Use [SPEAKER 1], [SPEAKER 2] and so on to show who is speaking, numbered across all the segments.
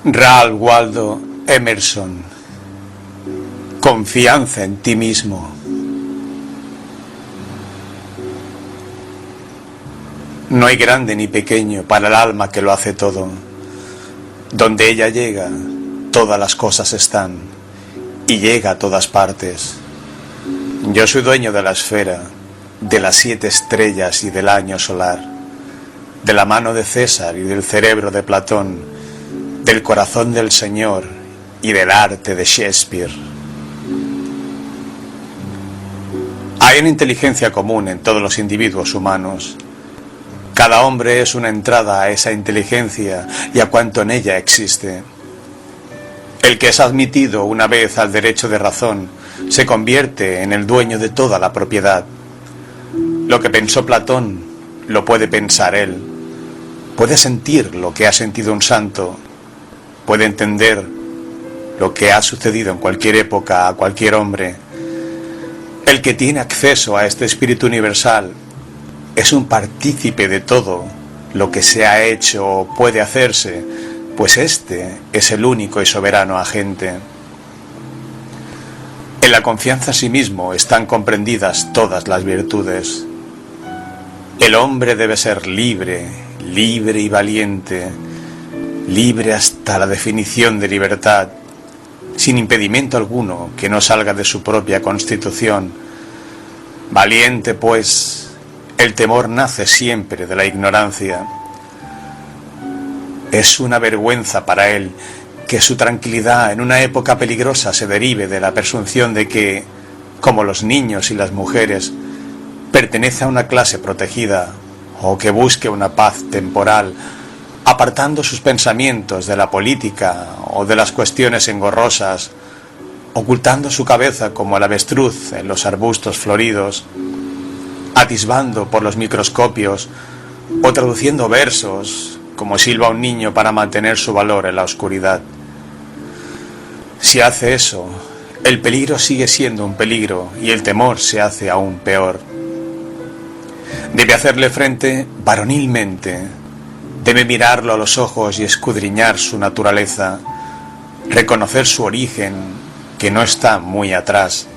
[SPEAKER 1] Ralph Waldo Emerson. Confianza en ti mismo. No hay grande ni pequeño para el alma que lo hace todo. Donde ella llega, todas las cosas están, y llega a todas partes. Yo soy dueño de la esfera, de las 7 estrellas y del año solar, de la mano de César y del cerebro de Platón, del corazón del Señor y del arte de Shakespeare. Hay una inteligencia común en todos los individuos humanos. Cada hombre es una entrada a esa inteligencia y a cuanto en ella existe. El que es admitido una vez al derecho de razón se convierte en el dueño de toda la propiedad. Lo que pensó Platón lo puede pensar él. Puede sentir lo que ha sentido un santo. Puede entender lo que ha sucedido en cualquier época a cualquier hombre. El que tiene acceso a este espíritu universal es un partícipe de todo lo que se ha hecho o puede hacerse, pues este es el único y soberano agente. En la confianza en sí mismo están comprendidas todas las virtudes. El hombre debe ser libre, libre y valiente, libre hasta la definición de libertad, sin impedimento alguno que no salga de su propia constitución. Valiente, pues, el temor nace siempre de la ignorancia. Es una vergüenza para él que su tranquilidad en una época peligrosa se derive de la presunción de que, como los niños y las mujeres, pertenece a una clase protegida o que busque una paz temporal, apartando sus pensamientos de la política o de las cuestiones engorrosas, ocultando su cabeza como el avestruz en los arbustos floridos, atisbando por los microscopios o traduciendo versos como silba un niño para mantener su valor en la oscuridad. Si hace eso, el peligro sigue siendo un peligro y el temor se hace aún peor. Debe hacerle frente varonilmente, debe mirarlo a los ojos y escudriñar su naturaleza, reconocer su origen, que no está muy atrás.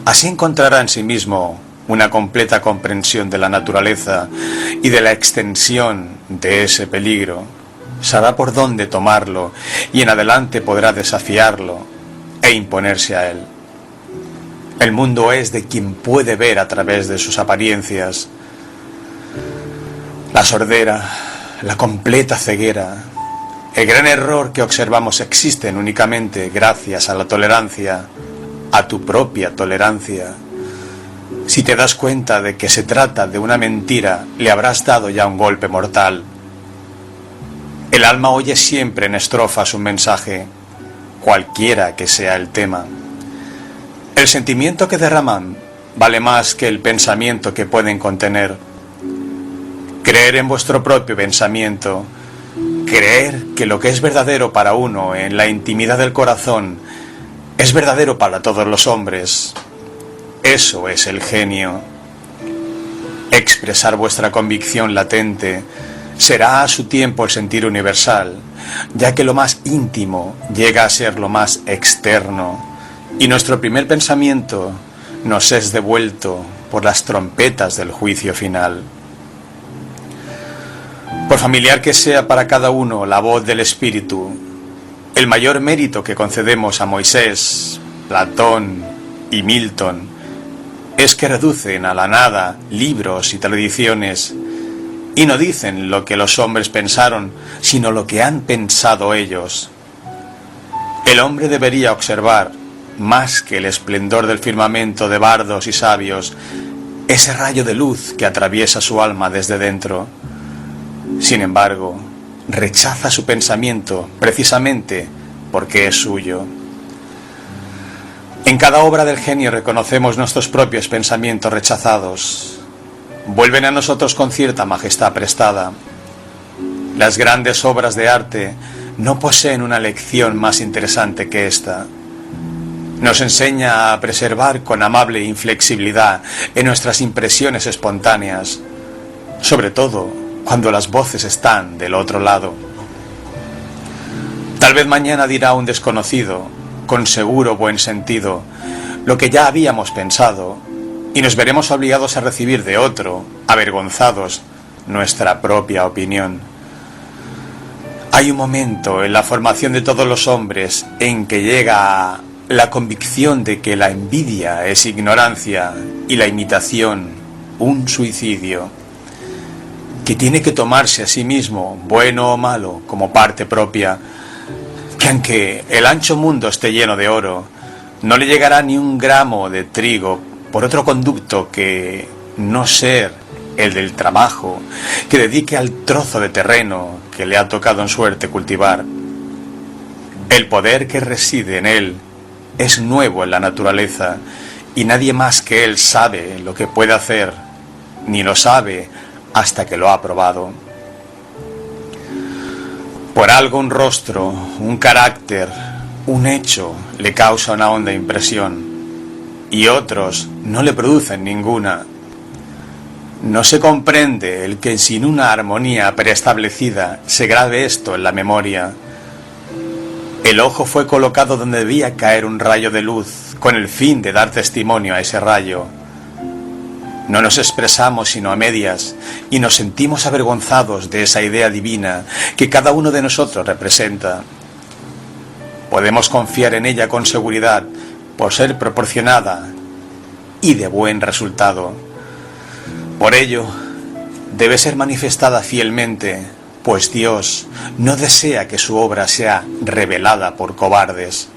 [SPEAKER 1] Así encontrará en sí mismo una completa comprensión de la naturaleza y de la extensión de ese peligro. Sabrá por dónde tomarlo y en adelante podrá desafiarlo e imponerse a él. El mundo es de quien puede ver a través de sus apariencias. La sordera, la completa ceguera, el gran error que observamos existen únicamente gracias a la tolerancia, a tu propia tolerancia. Si te das cuenta de que se trata de una mentira, le habrás dado ya un golpe mortal. El alma oye siempre en estrofas un mensaje, cualquiera que sea el tema. El sentimiento que derraman vale más que el pensamiento que pueden contener. Creer en vuestro propio pensamiento, creer que lo que es verdadero para uno en la intimidad del corazón es verdadero para todos los hombres. Eso es el genio. Expresar vuestra convicción latente será a su tiempo el sentir universal, ya que lo más íntimo llega a ser lo más externo, y nuestro primer pensamiento nos es devuelto por las trompetas del juicio final. Por familiar que sea para cada uno la voz del Espíritu, el mayor mérito que concedemos a Moisés, Platón y Milton es que reducen a la nada libros y tradiciones y no dicen lo que los hombres pensaron, sino lo que han pensado ellos. El hombre debería observar, más que el esplendor del firmamento de bardos y sabios, ese rayo de luz que atraviesa su alma desde dentro. Sin embargo, rechaza su pensamiento precisamente porque es suyo. En cada obra del genio reconocemos nuestros propios pensamientos rechazados. Vuelven a nosotros con cierta majestad prestada. Las grandes obras de arte no poseen una lección más interesante que esta. Nos enseña a preservar con amable inflexibilidad en nuestras impresiones espontáneas, sobre todo cuando las voces están del otro lado. Tal vez mañana dirá un desconocido, con seguro buen sentido, lo que ya habíamos pensado, y nos veremos obligados a recibir de otro, avergonzados, nuestra propia opinión. Hay un momento en la formación de todos los hombres en que llega la convicción de que la envidia es ignorancia y la imitación un suicidio, que tiene que tomarse a sí mismo, bueno o malo, como parte propia, que aunque el ancho mundo esté lleno de oro, no le llegará ni un gramo de trigo por otro conducto que no ser el del trabajo, que dedique al trozo de terreno que le ha tocado en suerte cultivar. El poder que reside en él es nuevo en la naturaleza, y nadie más que él sabe lo que puede hacer, ni lo sabe hasta que lo ha probado. Por algo un rostro, un carácter, un hecho le causa una honda impresión, y otros no le producen ninguna. No se comprende el que sin una armonía preestablecida se grabe esto en la memoria. El ojo fue colocado donde debía caer un rayo de luz, con el fin de dar testimonio a ese rayo. No nos expresamos sino a medias, y nos sentimos avergonzados de esa idea divina que cada uno de nosotros representa. Podemos confiar en ella con seguridad, por ser proporcionada y de buen resultado. Por ello, debe ser manifestada fielmente, pues Dios no desea que su obra sea revelada por cobardes.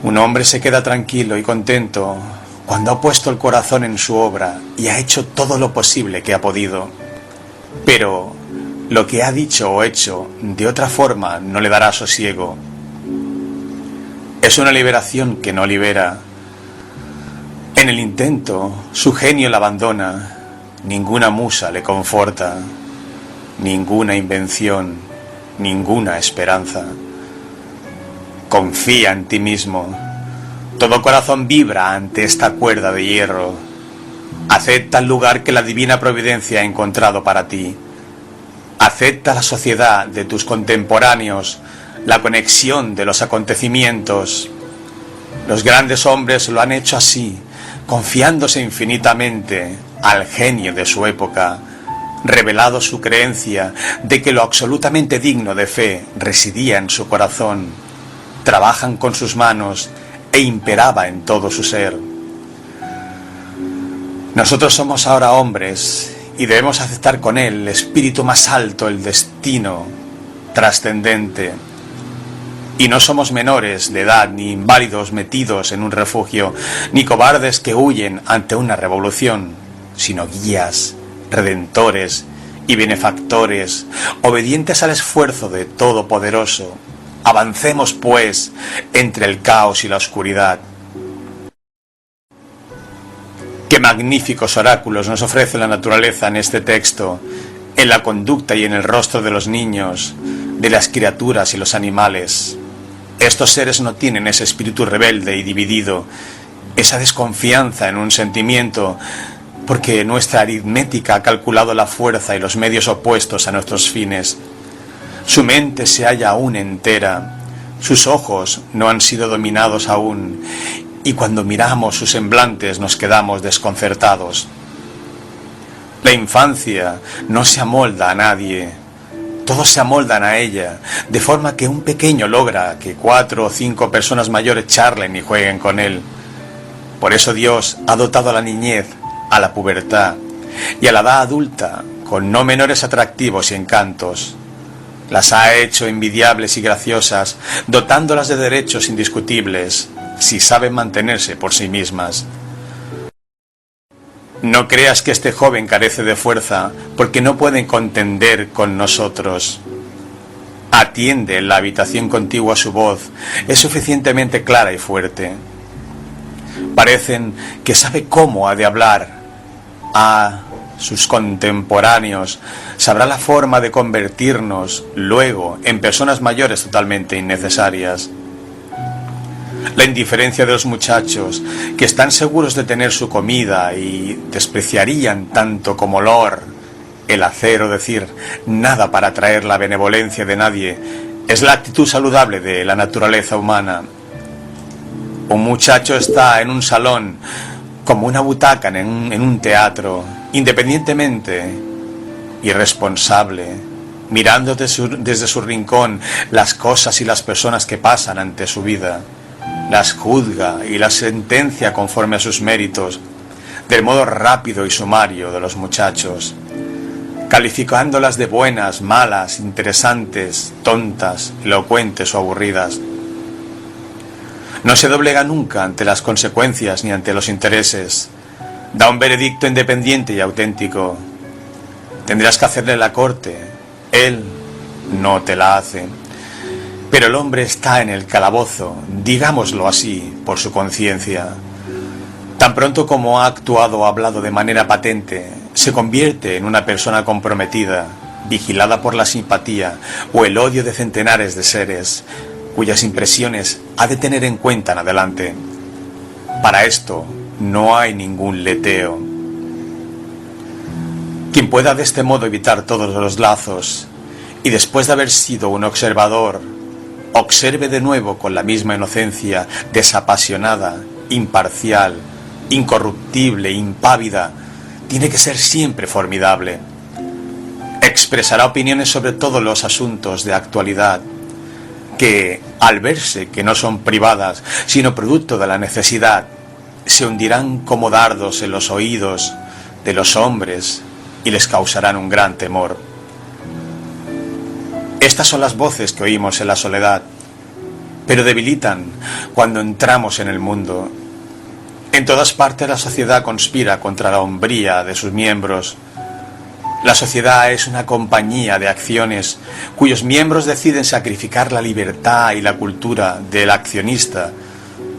[SPEAKER 1] Un hombre se queda tranquilo y contento cuando ha puesto el corazón en su obra y ha hecho todo lo posible que ha podido. Pero lo que ha dicho o hecho de otra forma no le dará sosiego. Es una liberación que no libera. En el intento, su genio la abandona, ninguna musa le conforta, ninguna invención, ninguna esperanza. Confía en ti mismo. Todo corazón vibra ante esta cuerda de hierro. Acepta el lugar que la divina providencia ha encontrado para ti. Acepta la sociedad de tus contemporáneos, la conexión de los acontecimientos. Los grandes hombres lo han hecho así, confiándose infinitamente al genio de su época, revelado su creencia de que lo absolutamente digno de fe residía en su corazón. Trabajan con sus manos e imperaba en todo su ser. Nosotros somos ahora hombres y debemos aceptar con él el espíritu más alto, el destino trascendente. Y no somos menores de edad, ni inválidos metidos en un refugio, ni cobardes que huyen ante una revolución, sino guías, redentores y benefactores, obedientes al esfuerzo de Todopoderoso. Avancemos, pues, entre el caos y la oscuridad. Qué magníficos oráculos nos ofrece la naturaleza en este texto, en la conducta y en el rostro de los niños, de las criaturas y los animales. Estos seres no tienen ese espíritu rebelde y dividido, esa desconfianza en un sentimiento, porque nuestra aritmética ha calculado la fuerza y los medios opuestos a nuestros fines. Su mente se halla aún entera, sus ojos no han sido dominados aún, y cuando miramos sus semblantes nos quedamos desconcertados. La infancia no se amolda a nadie. Todos se amoldan a ella, de forma que un pequeño logra que 4 o 5 personas mayores charlen y jueguen con él. Por eso Dios ha dotado a la niñez, a la pubertad y a la edad adulta con no menores atractivos y encantos. Las ha hecho envidiables y graciosas, dotándolas de derechos indiscutibles, si saben mantenerse por sí mismas. No creas que este joven carece de fuerza, porque no pueden contender con nosotros. Atiende en la habitación contigua su voz, es suficientemente clara y fuerte. Parecen que sabe cómo ha de hablar. A sus contemporáneos sabrá la forma de convertirnos luego en personas mayores totalmente innecesarias. La indiferencia de los muchachos, que están seguros de tener su comida y despreciarían tanto como el hacer o decir nada para atraer la benevolencia de nadie, Es la actitud saludable de la naturaleza humana. Un muchacho está en un salón, como una butaca en un teatro, independientemente, irresponsable, mirando desde su rincón las cosas y las personas que pasan ante su vida. Las juzga y las sentencia conforme a sus méritos, del modo rápido y sumario de los muchachos, calificándolas de buenas, malas, interesantes, tontas, elocuentes o aburridas. No se doblega nunca ante las consecuencias ni ante los intereses. Da un veredicto independiente y auténtico. Tendrás que hacerle la corte. Él no te la hace. Pero el hombre está en el calabozo, digámoslo así, por su conciencia. Tan pronto como ha actuado o hablado de manera patente, se convierte en una persona comprometida, vigilada por la simpatía o el odio de centenares de seres, cuyas impresiones ha de tener en cuenta en adelante. Para esto no hay ningún leteo. Quien pueda de este modo evitar todos los lazos, y después de haber sido un observador, observe de nuevo con la misma inocencia, desapasionada, imparcial, incorruptible, impávida, tiene que ser siempre formidable. Expresará opiniones sobre todos los asuntos de actualidad, que, al verse que no son privadas, sino producto de la necesidad, se hundirán como dardos en los oídos de los hombres y les causarán un gran temor. Estas son las voces que oímos en la soledad, pero debilitan cuando entramos en el mundo. En todas partes la sociedad conspira contra la hombría de sus miembros. La sociedad es una compañía de acciones cuyos miembros deciden sacrificar la libertad y la cultura del accionista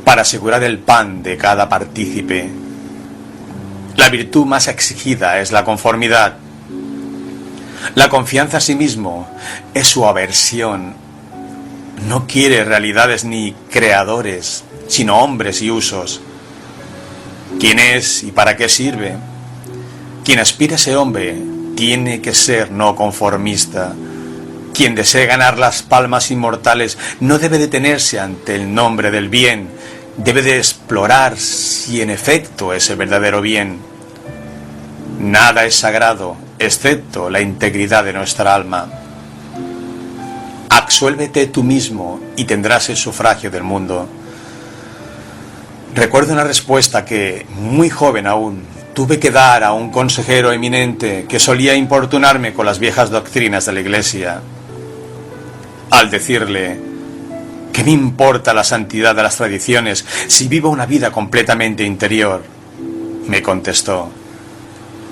[SPEAKER 1] para asegurar el pan de cada partícipe. La virtud más exigida es la conformidad. La confianza en sí mismo es su aversión. No quiere realidades ni creadores, sino hombres y usos. ¿Quién es y para qué sirve? Quien aspira a ser hombre tiene que ser no conformista. Quien desee ganar las palmas inmortales no debe detenerse ante el nombre del bien. Debe de explorar si en efecto es el verdadero bien. Nada es sagrado, excepto la integridad de nuestra alma. Absuélvete tú mismo y tendrás el sufragio del mundo. Recuerdo una respuesta que, muy joven aún, tuve que dar a un consejero eminente que solía importunarme con las viejas doctrinas de la Iglesia. Al decirle: ¿qué me importa la santidad de las tradiciones si vivo una vida completamente interior?, me contestó: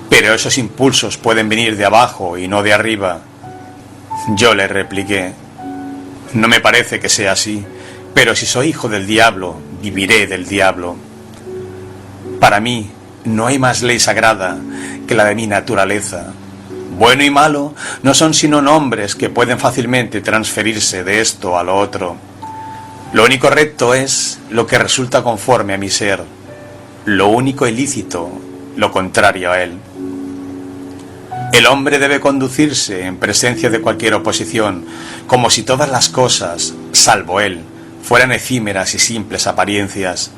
[SPEAKER 1] pero esos impulsos pueden venir de abajo y no de arriba. Yo le repliqué: no me parece que sea así, pero si soy hijo del diablo, viviré del diablo. Para mí no hay más ley sagrada que la de mi naturaleza. Bueno y malo no son sino nombres que pueden fácilmente transferirse de esto a lo otro. Lo único recto es lo que resulta conforme a mi ser. Lo único ilícito, lo contrario a él. El hombre debe conducirse en presencia de cualquier oposición, como si todas las cosas, salvo él, fueran efímeras y simples apariencias.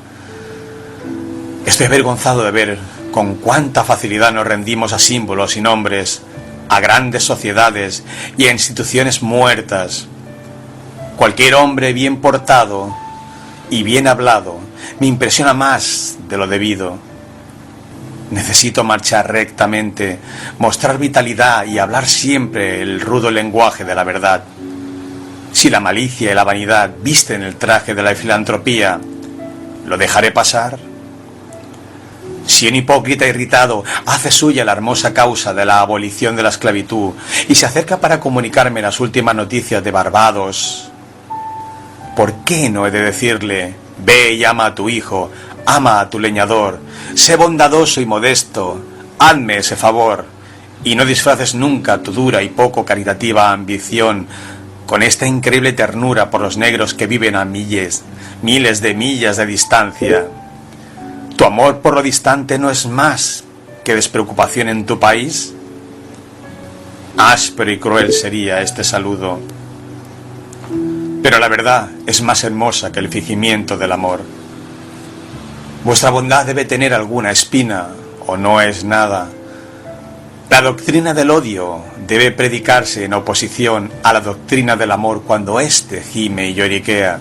[SPEAKER 1] Estoy avergonzado de ver con cuánta facilidad nos rendimos a símbolos y nombres, a grandes sociedades y a instituciones muertas. Cualquier hombre bien portado y bien hablado me impresiona más de lo debido. Necesito marchar rectamente, mostrar vitalidad y hablar siempre el rudo lenguaje de la verdad. Si la malicia y la vanidad visten el traje de la filantropía, ¿lo dejaré pasar? Si un hipócrita irritado hace suya la hermosa causa de la abolición de la esclavitud y se acerca para comunicarme las últimas noticias de Barbados, ¿por qué no he de decirle: ve y ama a tu hijo, ama a tu leñador, sé bondadoso y modesto, hazme ese favor, y no disfraces nunca tu dura y poco caritativa ambición con esta increíble ternura por los negros que viven a miles de millas de distancia? ¿Tu amor por lo distante no es más que despreocupación en tu país? Áspero y cruel sería este saludo. pero la verdad es más hermosa que el fingimiento del amor. Vuestra bondad debe tener alguna espina, o no es nada. La doctrina del odio debe predicarse en oposición a la doctrina del amor cuando éste gime y lloriquea.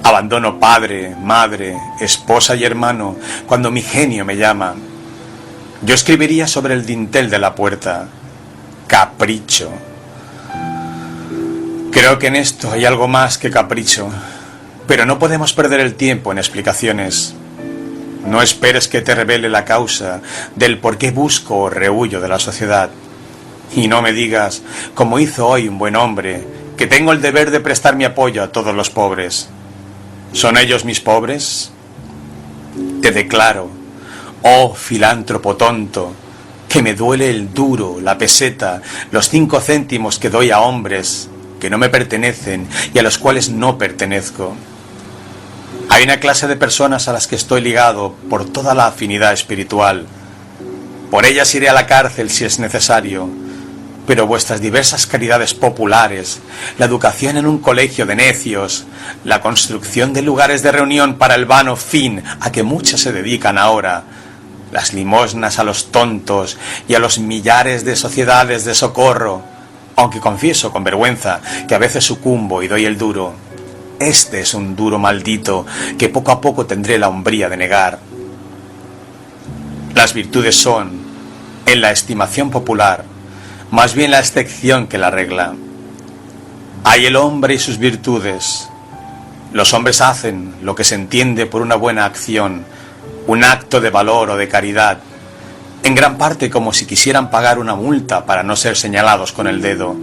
[SPEAKER 1] Abandono padre, madre, esposa y hermano cuando mi genio me llama. Yo escribiría sobre el dintel de la puerta: capricho. Creo que en esto hay algo más que capricho, pero no podemos perder el tiempo en explicaciones. No esperes que te revele la causa del por qué busco o rehuyo de la sociedad. Y no me digas, como hizo hoy un buen hombre, que tengo el deber de prestar mi apoyo a todos los pobres. ¿Son ellos mis pobres? Te declaro, oh filántropo tonto, que me duele el duro, la peseta, los 5 céntimos que doy a hombres que no me pertenecen y a los cuales no pertenezco. Hay una clase de personas a las que estoy ligado por toda la afinidad espiritual. Por ellas iré a la cárcel si es necesario, pero vuestras diversas caridades populares, la educación en un colegio de necios, la construcción de lugares de reunión para el vano fin a que muchas se dedican ahora, las limosnas a los tontos y a los millares de sociedades de socorro, aunque confieso con vergüenza que a veces sucumbo y doy el duro. Este es un duro maldito que poco a poco tendré la hombría de negar. Las virtudes son, en la estimación popular, más bien la excepción que la regla. Hay el hombre y sus virtudes. Los hombres hacen lo que se entiende por una buena acción, un acto de valor o de caridad, en gran parte como si quisieran pagar una multa para no ser señalados con el dedo.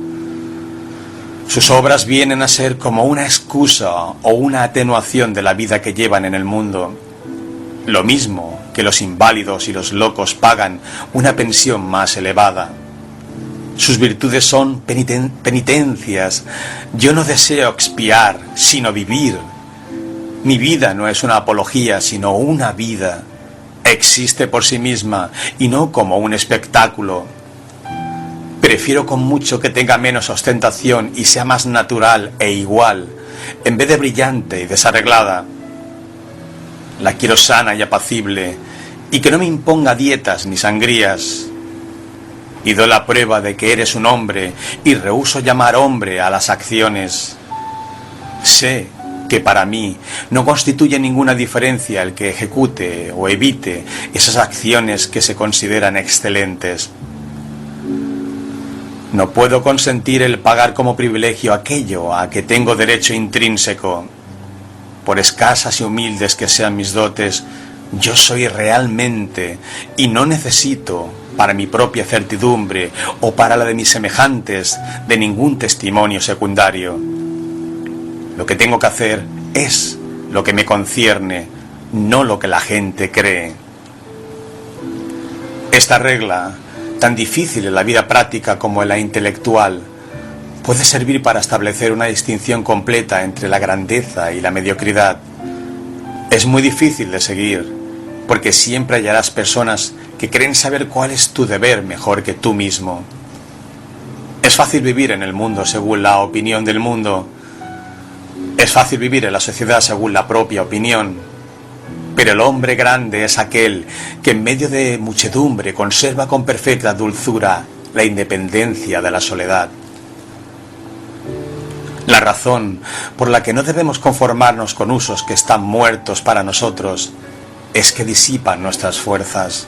[SPEAKER 1] Sus obras vienen a ser como una excusa o una atenuación de la vida que llevan en el mundo. Lo mismo que los inválidos y los locos pagan una pensión más elevada. Sus virtudes son penitencias. Yo no deseo expiar, sino vivir. Mi vida no es una apología, sino una vida. Existe por sí misma y no como un espectáculo. Prefiero con mucho que tenga menos ostentación y sea más natural e igual, en vez de brillante y desarreglada. La quiero sana y apacible, y que no me imponga dietas ni sangrías. Y doy la prueba de que eres un hombre, y rehúso llamar hombre a las acciones. Sé que para mí no constituye ninguna diferencia el que ejecute o evite esas acciones que se consideran excelentes. No puedo consentir el pagar como privilegio aquello a que tengo derecho intrínseco. Por escasas y humildes que sean mis dotes, yo soy realmente y no necesito, para mi propia certidumbre o para la de mis semejantes, de ningún testimonio secundario. Lo que tengo que hacer es lo que me concierne, no lo que la gente cree. Esta regla, tan difícil en la vida práctica como en la intelectual, puede servir para establecer una distinción completa entre la grandeza y la mediocridad. Es muy difícil de seguir, porque siempre hallarás personas que creen saber cuál es tu deber mejor que tú mismo. Es fácil vivir en el mundo según la opinión del mundo. Es fácil vivir en la sociedad según la propia opinión. Pero el hombre grande es aquel que en medio de muchedumbre conserva con perfecta dulzura la independencia de la soledad. La razón por la que no debemos conformarnos con usos que están muertos para nosotros es que disipan nuestras fuerzas,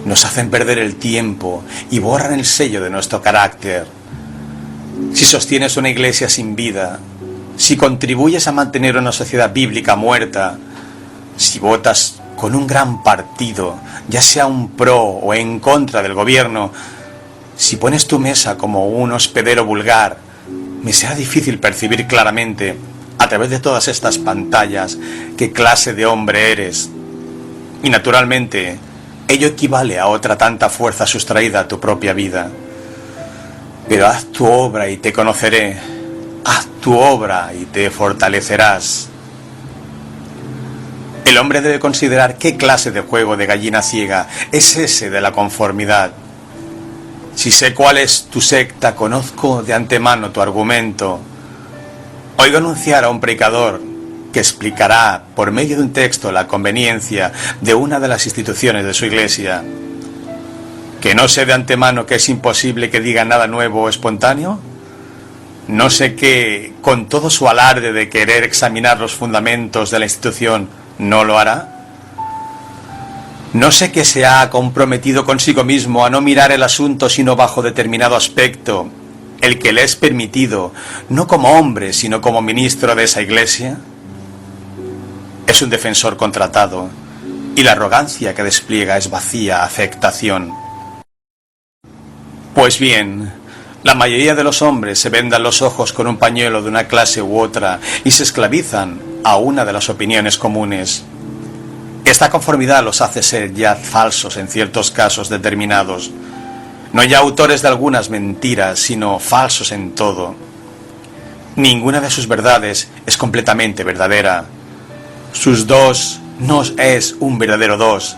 [SPEAKER 1] nos hacen perder el tiempo y borran el sello de nuestro carácter. Si sostienes una iglesia sin vida, si contribuyes a mantener una sociedad bíblica muerta, si votas con un gran partido, ya sea un pro o en contra del gobierno, si pones tu mesa como un hospedero vulgar, me será difícil percibir claramente, a través de todas estas pantallas, qué clase de hombre eres. Y naturalmente, ello equivale a otra tanta fuerza sustraída a tu propia vida. Pero haz tu obra y te conoceré, haz tu obra y te fortalecerás. El hombre debe considerar qué clase de juego de gallina ciega es ese de la conformidad. Si sé cuál es tu secta, conozco de antemano tu argumento. Oigo anunciar a un predicador que explicará por medio de un texto la conveniencia de una de las instituciones de su iglesia. ¿Que no sé de antemano que es imposible que diga nada nuevo o espontáneo? ¿No sé que, con todo su alarde de querer examinar los fundamentos de la institución, no lo hará? ¿No sé que se ha comprometido consigo mismo a no mirar el asunto sino bajo determinado aspecto, el que le es permitido, no como hombre, sino como ministro de esa iglesia? Es un defensor contratado, y la arrogancia que despliega es vacía afectación. Pues bien, la mayoría de los hombres se vendan los ojos con un pañuelo de una clase u otra y se esclavizan a una de las opiniones comunes. Esta conformidad los hace ser ya falsos en ciertos casos determinados, no ya autores de algunas mentiras, sino falsos en todo. Ninguna de sus verdades es completamente verdadera. Sus dos no es un verdadero dos.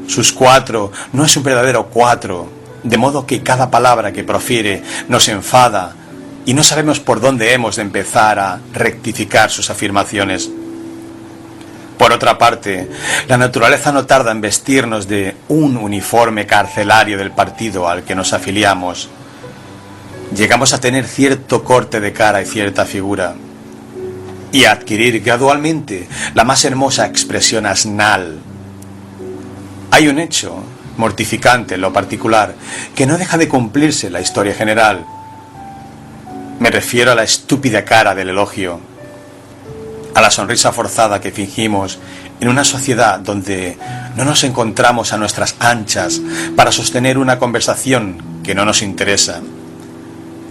[SPEAKER 1] Sus cuatro no es un verdadero cuatro. De modo que cada palabra que profiere nos enfada y no sabemos por dónde hemos de empezar a rectificar sus afirmaciones. Por otra parte, la naturaleza no tarda en vestirnos de un uniforme carcelario del partido al que nos afiliamos. Llegamos a tener cierto corte de cara y cierta figura, y a adquirir gradualmente la más hermosa expresión asnal. Hay un hecho mortificante en lo particular, que no deja de cumplirse en la historia general. Me refiero a la estúpida cara del elogio, a la sonrisa forzada que fingimos en una sociedad donde no nos encontramos a nuestras anchas para sostener una conversación que no nos interesa.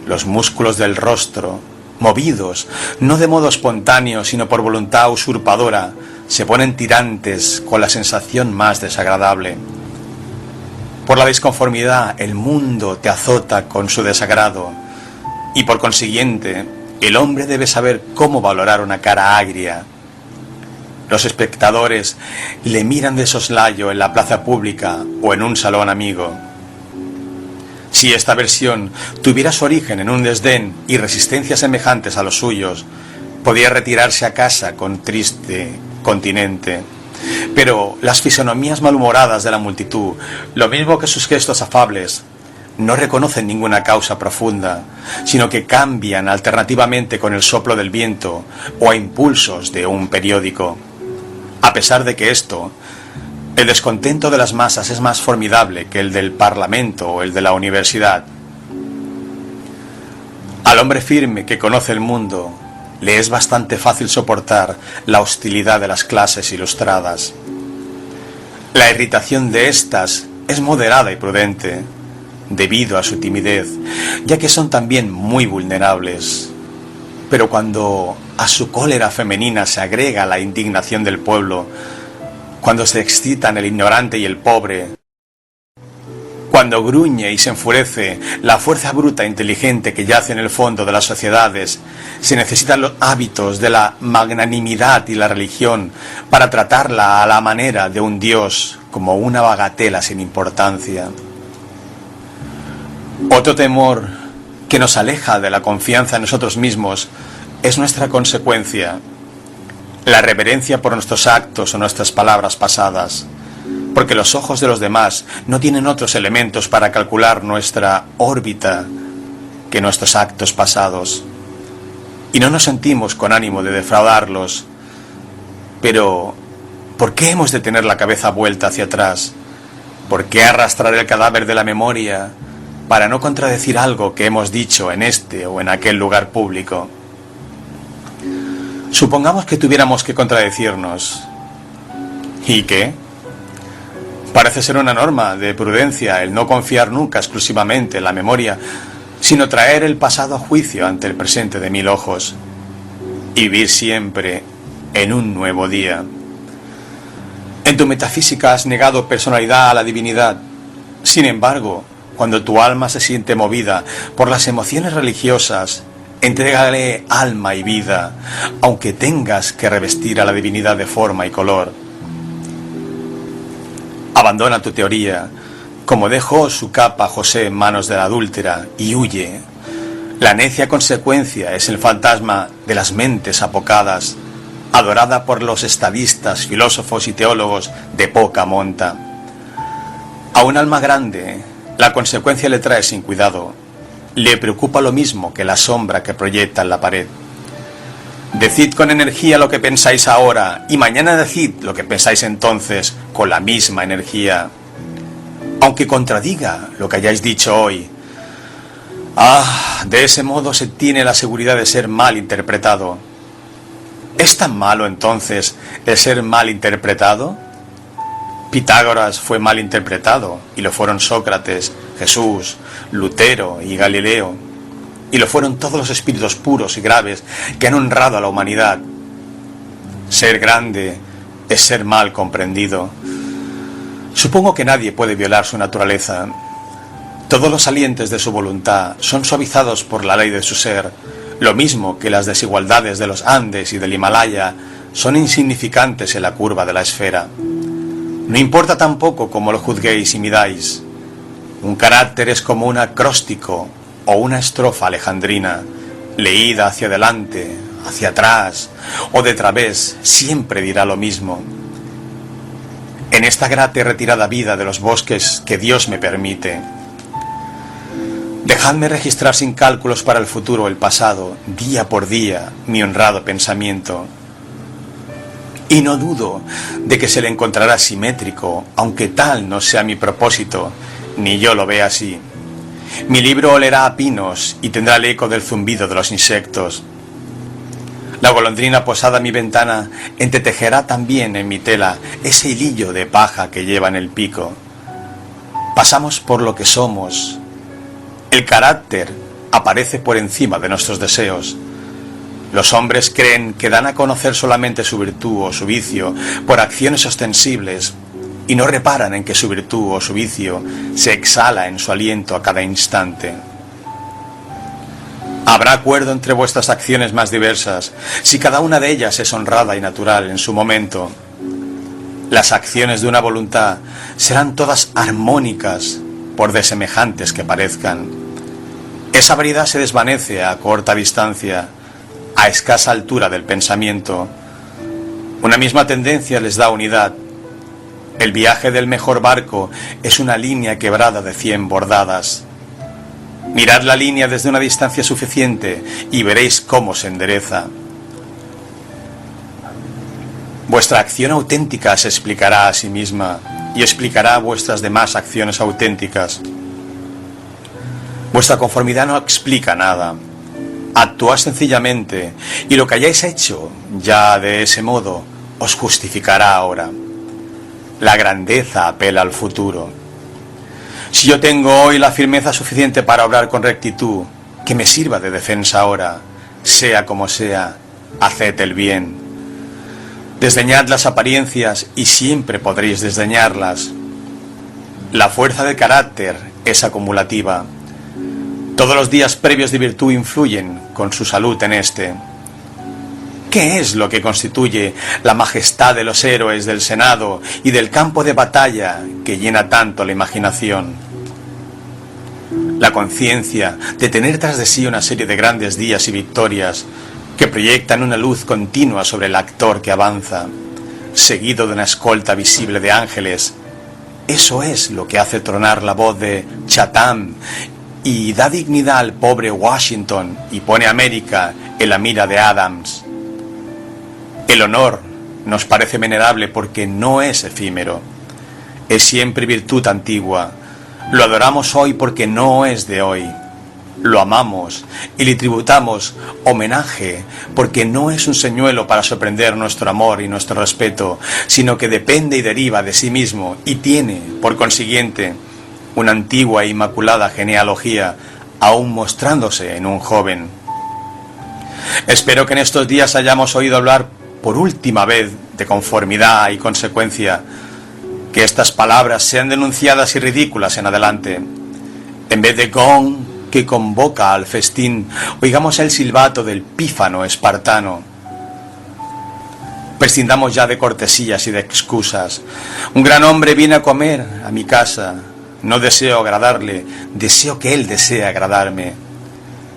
[SPEAKER 1] Los músculos del rostro, movidos, no de modo espontáneo, sino por voluntad usurpadora, se ponen tirantes con la sensación más desagradable. Por la disconformidad, el mundo te azota con su desagrado, y por consiguiente, el hombre debe saber cómo valorar una cara agria. Los espectadores le miran de soslayo en la plaza pública o en un salón amigo. Si esta versión tuviera su origen en un desdén y resistencia semejantes a los suyos, podía retirarse a casa con triste continente. Pero las fisonomías malhumoradas de la multitud, lo mismo que sus gestos afables, no reconocen ninguna causa profunda, sino que cambian alternativamente con el soplo del viento o a impulsos de un periódico. A pesar de que esto, el descontento de las masas es más formidable que el del Parlamento o el de la universidad. Al hombre firme que conoce el mundo, le es bastante fácil soportar la hostilidad de las clases ilustradas. La irritación de éstas es moderada y prudente, debido a su timidez, ya que son también muy vulnerables. Pero cuando a su cólera femenina se agrega la indignación del pueblo, cuando se excitan el ignorante y el pobre, cuando gruñe y se enfurece la fuerza bruta e inteligente que yace en el fondo de las sociedades, se necesitan los hábitos de la magnanimidad y la religión para tratarla a la manera de un Dios como una bagatela sin importancia. Otro temor que nos aleja de la confianza en nosotros mismos es nuestra consecuencia, la reverencia por nuestros actos o nuestras palabras pasadas, porque los ojos de los demás no tienen otros elementos para calcular nuestra órbita que nuestros actos pasados, y no nos sentimos con ánimo de defraudarlos. Pero, ¿por qué hemos de tener la cabeza vuelta hacia atrás? ¿Por qué arrastrar el cadáver de la memoria para no contradecir algo que hemos dicho en este o en aquel lugar público? Supongamos que tuviéramos que contradecirnos. ¿Y qué? Parece ser una norma de prudencia el no confiar nunca exclusivamente en la memoria, sino traer el pasado a juicio ante el presente de 1000 ojos, y vivir siempre en un nuevo día. En tu metafísica has negado personalidad a la divinidad. Sin embargo, cuando tu alma se siente movida por las emociones religiosas, entrégale alma y vida, aunque tengas que revestir a la divinidad de forma y color. Abandona tu teoría, como dejó su capa José en manos de la adúltera, y huye. La necia consecuencia es el fantasma de las mentes apocadas, adorada por los estadistas, filósofos y teólogos de poca monta. A un alma grande, la consecuencia le trae sin cuidado. Le preocupa lo mismo que la sombra que proyecta en la pared. Decid con energía lo que pensáis ahora, y mañana decid lo que pensáis entonces con la misma energía. Aunque contradiga lo que hayáis dicho hoy. De ese modo se tiene la seguridad de ser mal interpretado. ¿Es tan malo entonces el ser mal interpretado? Pitágoras fue mal interpretado, y lo fueron Sócrates, Jesús, Lutero y Galileo, y lo fueron todos los espíritus puros y graves que han honrado a la humanidad. Ser grande es ser mal comprendido. Supongo que nadie puede violar su naturaleza. Todos los salientes de su voluntad son suavizados por la ley de su ser, lo mismo que las desigualdades de los Andes y del Himalaya son insignificantes en la curva de la esfera. No importa tampoco cómo lo juzguéis y midáis. Un carácter es como un acróstico o una estrofa alejandrina, leída hacia adelante, hacia atrás o de través, siempre dirá lo mismo. En esta grata y retirada vida de los bosques que Dios me permite, dejadme registrar sin cálculos para el futuro el pasado, día por día, mi honrado pensamiento. Y no dudo de que se le encontrará simétrico, aunque tal no sea mi propósito, ni yo lo vea así. Mi libro olerá a pinos y tendrá el eco del zumbido de los insectos. La golondrina posada a mi ventana entretejerá también en mi tela ese hilillo de paja que lleva en el pico. Pasamos por lo que somos. El carácter aparece por encima de nuestros deseos. Los hombres creen que dan a conocer solamente su virtud o su vicio por acciones ostensibles y no reparan en que su virtud o su vicio se exhala en su aliento a cada instante. Habrá acuerdo entre vuestras acciones más diversas si cada una de ellas es honrada y natural en su momento. Las acciones de una voluntad serán todas armónicas por desemejantes que parezcan. Esa variedad se desvanece a corta distancia, a escasa altura del pensamiento. Una misma tendencia les da unidad. El viaje del mejor barco es una línea quebrada de 100 bordadas. Mirad la línea desde una distancia suficiente y veréis cómo se endereza. Vuestra acción auténtica se explicará a sí misma y explicará vuestras demás acciones auténticas. Vuestra conformidad no explica nada. Actuad sencillamente y lo que hayáis hecho ya de ese modo os justificará ahora. La grandeza apela al futuro. Si yo tengo hoy la firmeza suficiente para obrar con rectitud, que me sirva de defensa ahora, sea como sea, haced el bien. Desdeñad las apariencias y siempre podréis desdeñarlas. La fuerza del carácter es acumulativa. Todos los días previos de virtud influyen con su salud en este. ¿Qué es lo que constituye la majestad de los héroes del Senado y del campo de batalla que llena tanto la imaginación? La conciencia de tener tras de sí una serie de grandes días y victorias que proyectan una luz continua sobre el actor que avanza, seguido de una escolta visible de ángeles. Eso es lo que hace tronar la voz de Chatham y da dignidad al pobre Washington y pone a América en la mira de Adams. El honor nos parece venerable porque no es efímero, es siempre virtud antigua. Lo adoramos hoy porque no es de hoy. Lo amamos y le tributamos homenaje porque no es un señuelo para sorprender nuestro amor y nuestro respeto, sino que depende y deriva de sí mismo y tiene, por consiguiente, una antigua e inmaculada genealogía, aún mostrándose en un joven. Espero que en estos días hayamos oído hablar por última vez de conformidad y consecuencia, que estas palabras sean denunciadas y ridículas en adelante. En vez de gong que convoca al festín, oigamos el silbato del pífano espartano. Prescindamos ya de cortesías y de excusas. Un gran hombre viene a comer a mi casa. No deseo agradarle, deseo que él desee agradarme.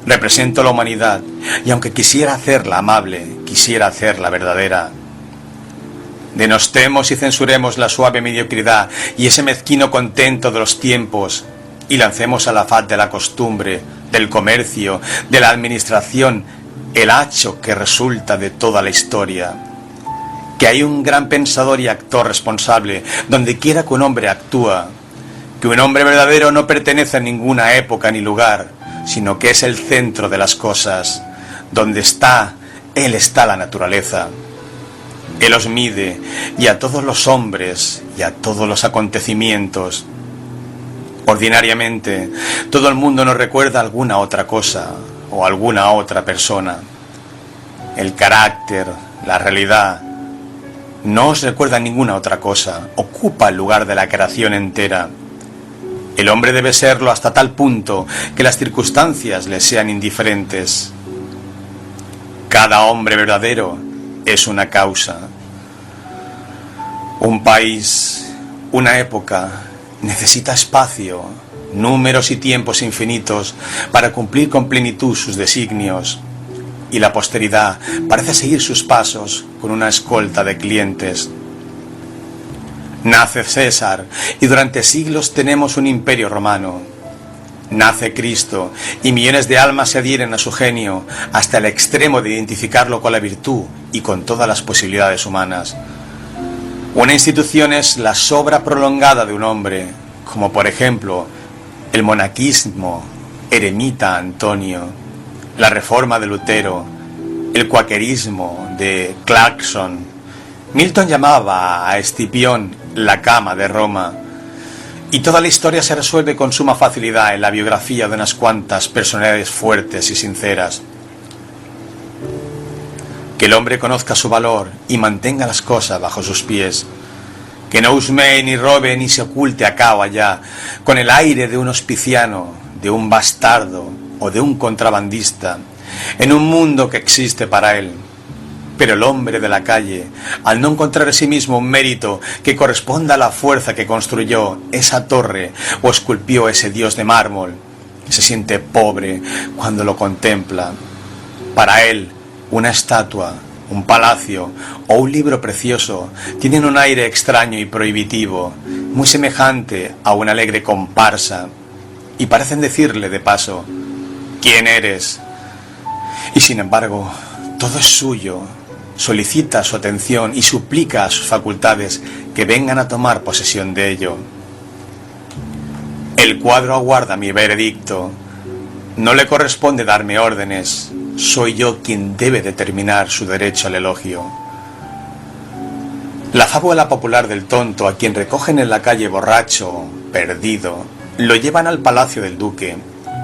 [SPEAKER 1] Represento la humanidad, y aunque quisiera hacerla amable, quisiera hacerla verdadera. Denostemos y censuremos la suave mediocridad y ese mezquino contento de los tiempos, y lancemos a la faz de la costumbre, del comercio, de la administración, el hacho que resulta de toda la historia. Que hay un gran pensador y actor responsable donde quiera que un hombre actúa, que un hombre verdadero no pertenece a ninguna época ni lugar, sino que es el centro de las cosas. Donde está, él está la naturaleza. Él os mide, y a todos los hombres, y a todos los acontecimientos. Ordinariamente, todo el mundo nos recuerda alguna otra cosa, o alguna otra persona. El carácter, la realidad, no os recuerda ninguna otra cosa, ocupa el lugar de la creación entera. El hombre debe serlo hasta tal punto que las circunstancias le sean indiferentes. Cada hombre verdadero es una causa. Un país, una época, necesita espacio, números y tiempos infinitos para cumplir con plenitud sus designios. Y la posteridad parece seguir sus pasos con una escolta de clientes. Nace César, y durante siglos tenemos un imperio romano. Nace Cristo, y millones de almas se adhieren a su genio, hasta el extremo de identificarlo con la virtud y con todas las posibilidades humanas. Una institución es la sobra prolongada de un hombre, como por ejemplo el monaquismo, eremita Antonio, la reforma de Lutero, el cuaquerismo de Clarkson. Milton llamaba a Escipión la cama de Roma, y toda la historia se resuelve con suma facilidad en la biografía de unas cuantas personalidades fuertes y sinceras. Que el hombre conozca su valor y mantenga las cosas bajo sus pies. Que no husmee ni robe ni se oculte acá o allá, con el aire de un hospiciano, de un bastardo o de un contrabandista, en un mundo que existe para él. Pero el hombre de la calle, al no encontrar en sí mismo un mérito que corresponda a la fuerza que construyó esa torre o esculpió ese dios de mármol, se siente pobre cuando lo contempla. Para él, una estatua, un palacio o un libro precioso tienen un aire extraño y prohibitivo, muy semejante a una alegre comparsa, y parecen decirle de paso: ¿quién eres? Y sin embargo, todo es suyo. Solicita su atención y suplica a sus facultades que vengan a tomar posesión de ello. El cuadro aguarda mi veredicto. No le corresponde darme órdenes. Soy yo quien debe determinar su derecho al elogio. La fábula popular del tonto a quien recogen en la calle borracho, perdido, lo llevan al palacio del duque,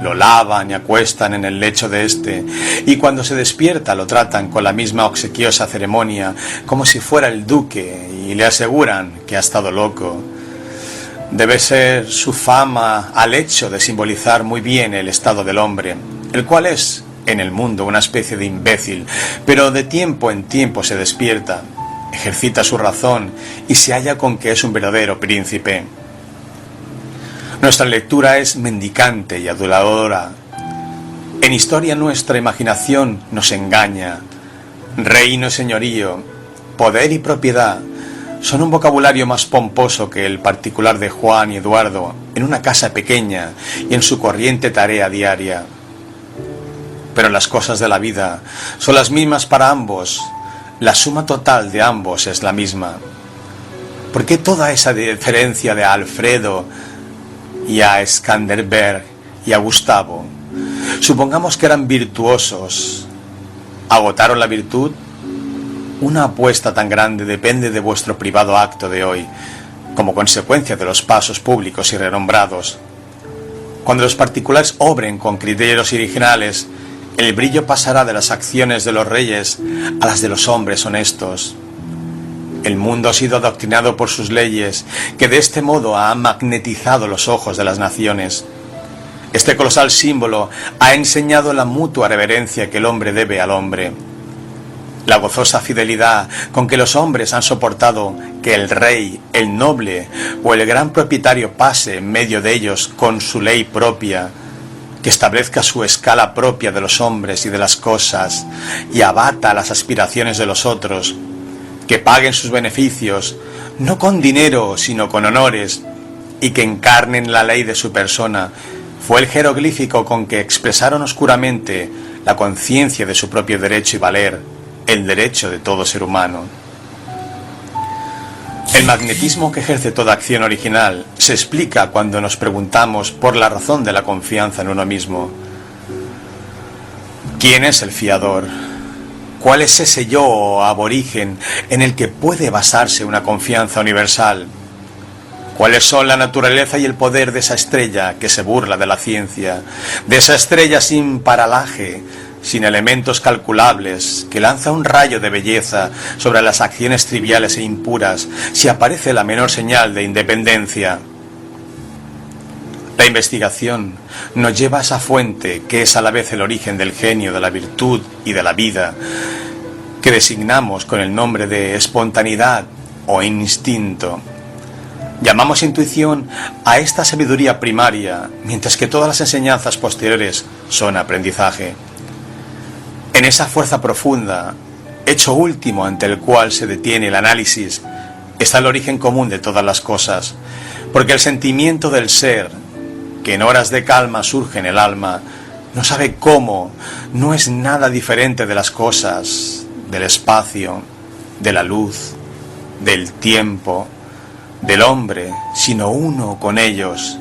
[SPEAKER 1] lo lavan y acuestan en el lecho de éste, y cuando se despierta lo tratan con la misma obsequiosa ceremonia, como si fuera el duque, y le aseguran que ha estado loco. Debe ser su fama al hecho de simbolizar muy bien el estado del hombre, el cual es, en el mundo, una especie de imbécil, pero de tiempo en tiempo se despierta, ejercita su razón y se halla con que es un verdadero príncipe. Nuestra lectura es mendicante y aduladora. En historia nuestra imaginación nos engaña. Reino y señorío, poder y propiedad son un vocabulario más pomposo que el particular de Juan y Eduardo en una casa pequeña y en su corriente tarea diaria. Pero las cosas de la vida son las mismas para ambos. La suma total de ambos es la misma. ¿Por qué toda esa diferencia de Alfredo y a Skanderberg y a Gustavo? Supongamos que eran virtuosos. ¿Agotaron la virtud? Una apuesta tan grande depende de vuestro privado acto de hoy, como consecuencia de los pasos públicos y renombrados. Cuando los particulares obren con criterios originales, el brillo pasará de las acciones de los reyes a las de los hombres honestos. El mundo ha sido adoctrinado por sus leyes, que de este modo ha magnetizado los ojos de las naciones. Este colosal símbolo ha enseñado la mutua reverencia que el hombre debe al hombre. La gozosa fidelidad con que los hombres han soportado que el rey, el noble o el gran propietario pase en medio de ellos con su ley propia, que establezca su escala propia de los hombres y de las cosas y abata las aspiraciones de los otros, que paguen sus beneficios no con dinero sino con honores y que encarnen la ley de su persona, fue el jeroglífico con que expresaron oscuramente la conciencia de su propio derecho y valer, el derecho de todo ser humano. El magnetismo que ejerce toda acción original se explica cuando nos preguntamos por la razón de la confianza en uno mismo. ¿Quién es el fiador? ¿Cuál es ese yo o aborigen en el que puede basarse una confianza universal? ¿Cuáles son la naturaleza y el poder de esa estrella que se burla de la ciencia, de esa estrella sin paralaje, sin elementos calculables, que lanza un rayo de belleza sobre las acciones triviales e impuras si aparece la menor señal de independencia? La investigación nos lleva a esa fuente que es a la vez el origen del genio, de la virtud y de la vida, que designamos con el nombre de espontaneidad o instinto. Llamamos intuición a esta sabiduría primaria, mientras que todas las enseñanzas posteriores son aprendizaje. En esa fuerza profunda, hecho último ante el cual se detiene el análisis, está el origen común de todas las cosas, porque el sentimiento del ser, que en horas de calma surge en el alma, no sabe cómo, no es nada diferente de las cosas, del espacio, de la luz, del tiempo, del hombre, sino uno con ellos,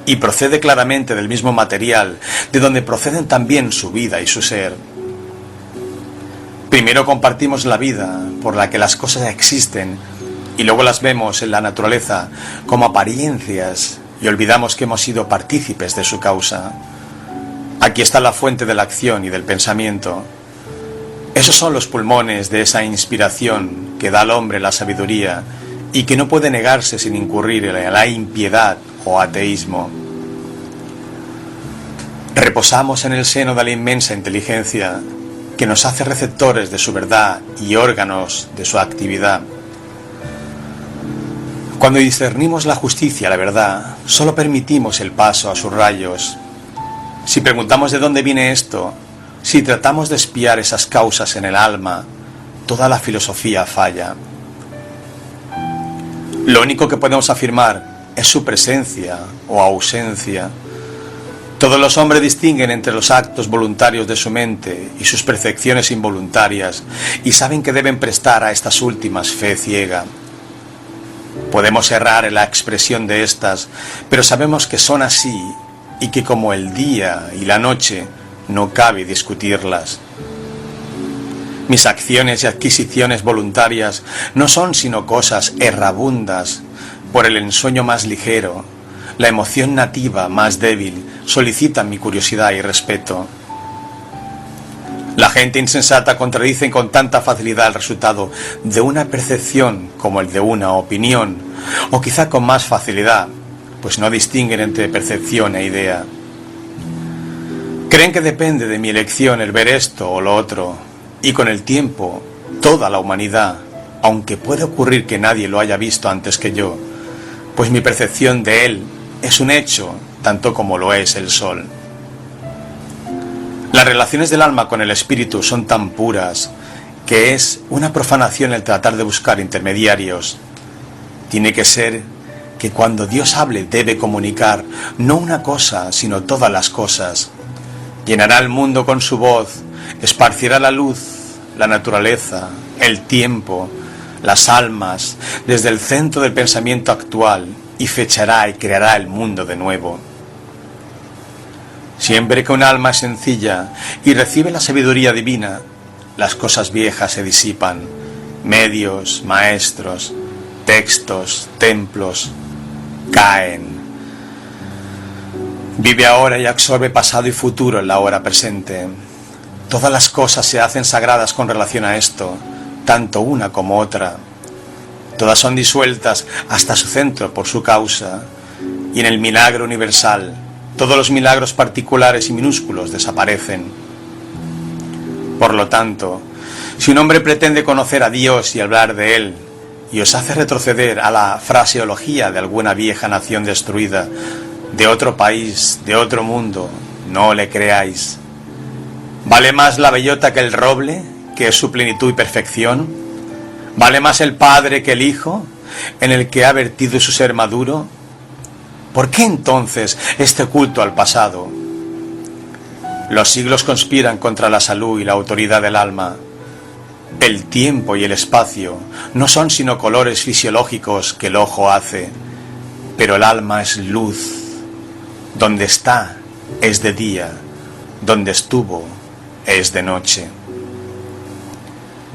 [SPEAKER 1] y procede claramente del mismo material, de donde proceden también su vida y su ser. Primero compartimos la vida por la que las cosas existen, y luego las vemos en la naturaleza como apariencias, y olvidamos que hemos sido partícipes de su causa. Aquí está la fuente de la acción y del pensamiento. Esos son los pulmones de esa inspiración que da al hombre la sabiduría y que no puede negarse sin incurrir en la impiedad o ateísmo. Reposamos en el seno de la inmensa inteligencia que nos hace receptores de su verdad y órganos de su actividad. Cuando discernimos la justicia y la verdad, solo permitimos el paso a sus rayos. Si preguntamos de dónde viene esto, si tratamos de espiar esas causas en el alma, toda la filosofía falla. Lo único que podemos afirmar es su presencia o ausencia. Todos los hombres distinguen entre los actos voluntarios de su mente y sus percepciones involuntarias y saben que deben prestar a estas últimas fe ciega. Podemos errar en la expresión de estas, pero sabemos que son así y que como el día y la noche no cabe discutirlas. Mis acciones y adquisiciones voluntarias no son sino cosas errabundas por el ensueño más ligero. La emoción nativa más débil solicita mi curiosidad y respeto. La gente insensata contradice con tanta facilidad el resultado de una percepción como el de una opinión, o quizá con más facilidad, pues no distinguen entre percepción e idea. Creen que depende de mi elección el ver esto o lo otro, y con el tiempo, toda la humanidad, aunque puede ocurrir que nadie lo haya visto antes que yo, pues mi percepción de él es un hecho, tanto como lo es el sol. Las relaciones del alma con el espíritu son tan puras que es una profanación el tratar de buscar intermediarios. Tiene que ser que cuando Dios hable debe comunicar no una cosa, sino todas las cosas. Llenará el mundo con su voz, esparcirá la luz, la naturaleza, el tiempo, las almas, desde el centro del pensamiento actual, y fechará y creará el mundo de nuevo. Siempre que un alma es sencilla y recibe la sabiduría divina, las cosas viejas se disipan, medios, maestros, textos, templos, caen. Vive ahora y absorbe pasado y futuro en la hora presente. Todas las cosas se hacen sagradas con relación a esto, tanto una como otra. Todas son disueltas hasta su centro por su causa, y en el milagro universal, todos los milagros particulares y minúsculos desaparecen. Por lo tanto, si un hombre pretende conocer a Dios y hablar de Él, y os hace retroceder a la fraseología de alguna vieja nación destruida, de otro país, de otro mundo, no le creáis. ¿Vale más la bellota que el roble, que es su plenitud y perfección? ¿Vale más el Padre que el Hijo, en el que ha vertido su ser maduro? ¿Por qué entonces este culto al pasado? Los siglos conspiran contra la salud y la autoridad del alma. El tiempo y el espacio no son sino colores fisiológicos que el ojo hace, pero el alma es luz. Donde está es de día, donde estuvo es de noche.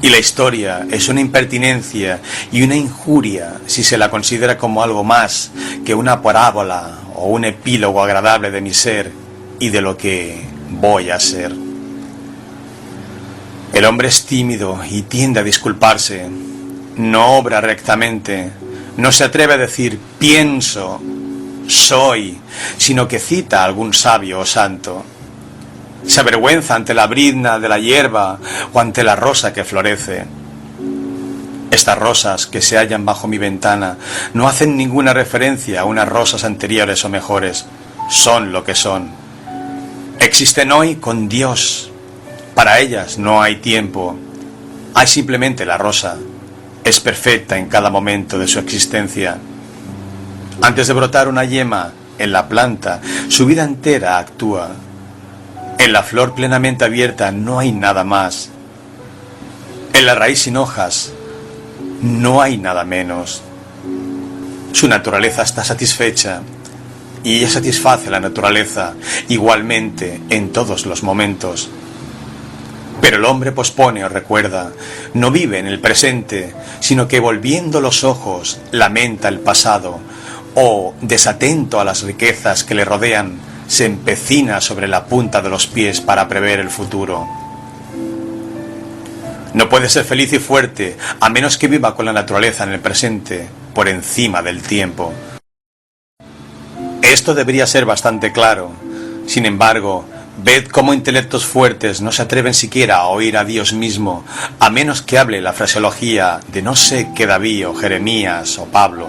[SPEAKER 1] Y la historia es una impertinencia y una injuria si se la considera como algo más que una parábola o un epílogo agradable de mi ser y de lo que voy a ser. El hombre es tímido y tiende a disculparse, no obra rectamente, no se atreve a decir pienso, soy, sino que cita a algún sabio o santo. Se avergüenza ante la brizna de la hierba o ante la rosa que florece. Estas rosas que se hallan bajo mi ventana no hacen ninguna referencia a unas rosas anteriores o mejores, son lo que son. Existen hoy con Dios. Para ellas no hay tiempo, hay simplemente la rosa. Es perfecta en cada momento de su existencia. Antes de brotar una yema en la planta, su vida entera actúa. En la flor plenamente abierta no hay nada más. En la raíz sin hojas no hay nada menos. Su naturaleza está satisfecha y ella satisface a la naturaleza igualmente en todos los momentos. Pero el hombre pospone o recuerda, no vive en el presente, sino que volviendo los ojos lamenta el pasado o, desatento a las riquezas que le rodean, se empecina sobre la punta de los pies para prever el futuro. No puede ser feliz y fuerte a menos que viva con la naturaleza en el presente, por encima del tiempo. Esto debería ser bastante claro. Sin embargo, ved cómo intelectos fuertes no se atreven siquiera a oír a Dios mismo, a menos que hable la fraseología de no sé qué David o Jeremías o Pablo.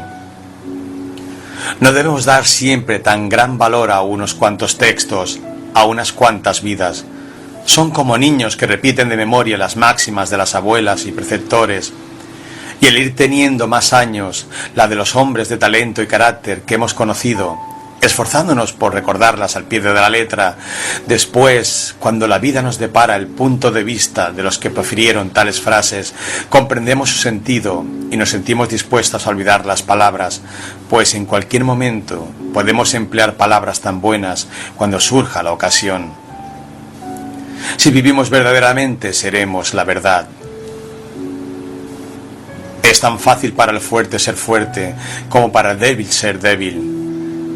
[SPEAKER 1] No debemos dar siempre tan gran valor a unos cuantos textos, a unas cuantas vidas. Son como niños que repiten de memoria las máximas de las abuelas y preceptores, y el ir teniendo más años, la de los hombres de talento y carácter que hemos conocido, esforzándonos por recordarlas al pie de la letra, después, cuando la vida nos depara el punto de vista de los que profirieron tales frases, comprendemos su sentido y nos sentimos dispuestos a olvidar las palabras, pues en cualquier momento podemos emplear palabras tan buenas cuando surja la ocasión. Si vivimos verdaderamente, seremos la verdad. Es tan fácil para el fuerte ser fuerte como para el débil ser débil.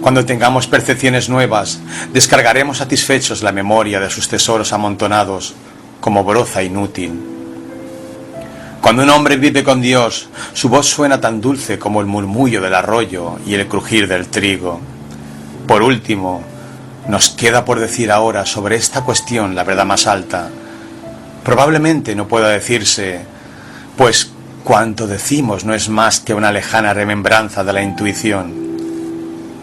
[SPEAKER 1] Cuando tengamos percepciones nuevas, descargaremos satisfechos la memoria de sus tesoros amontonados como broza inútil. Cuando un hombre vive con Dios, su voz suena tan dulce como el murmullo del arroyo y el crujir del trigo. Por último, nos queda por decir ahora sobre esta cuestión la verdad más alta. Probablemente no pueda decirse, pues cuanto decimos no es más que una lejana remembranza de la intuición.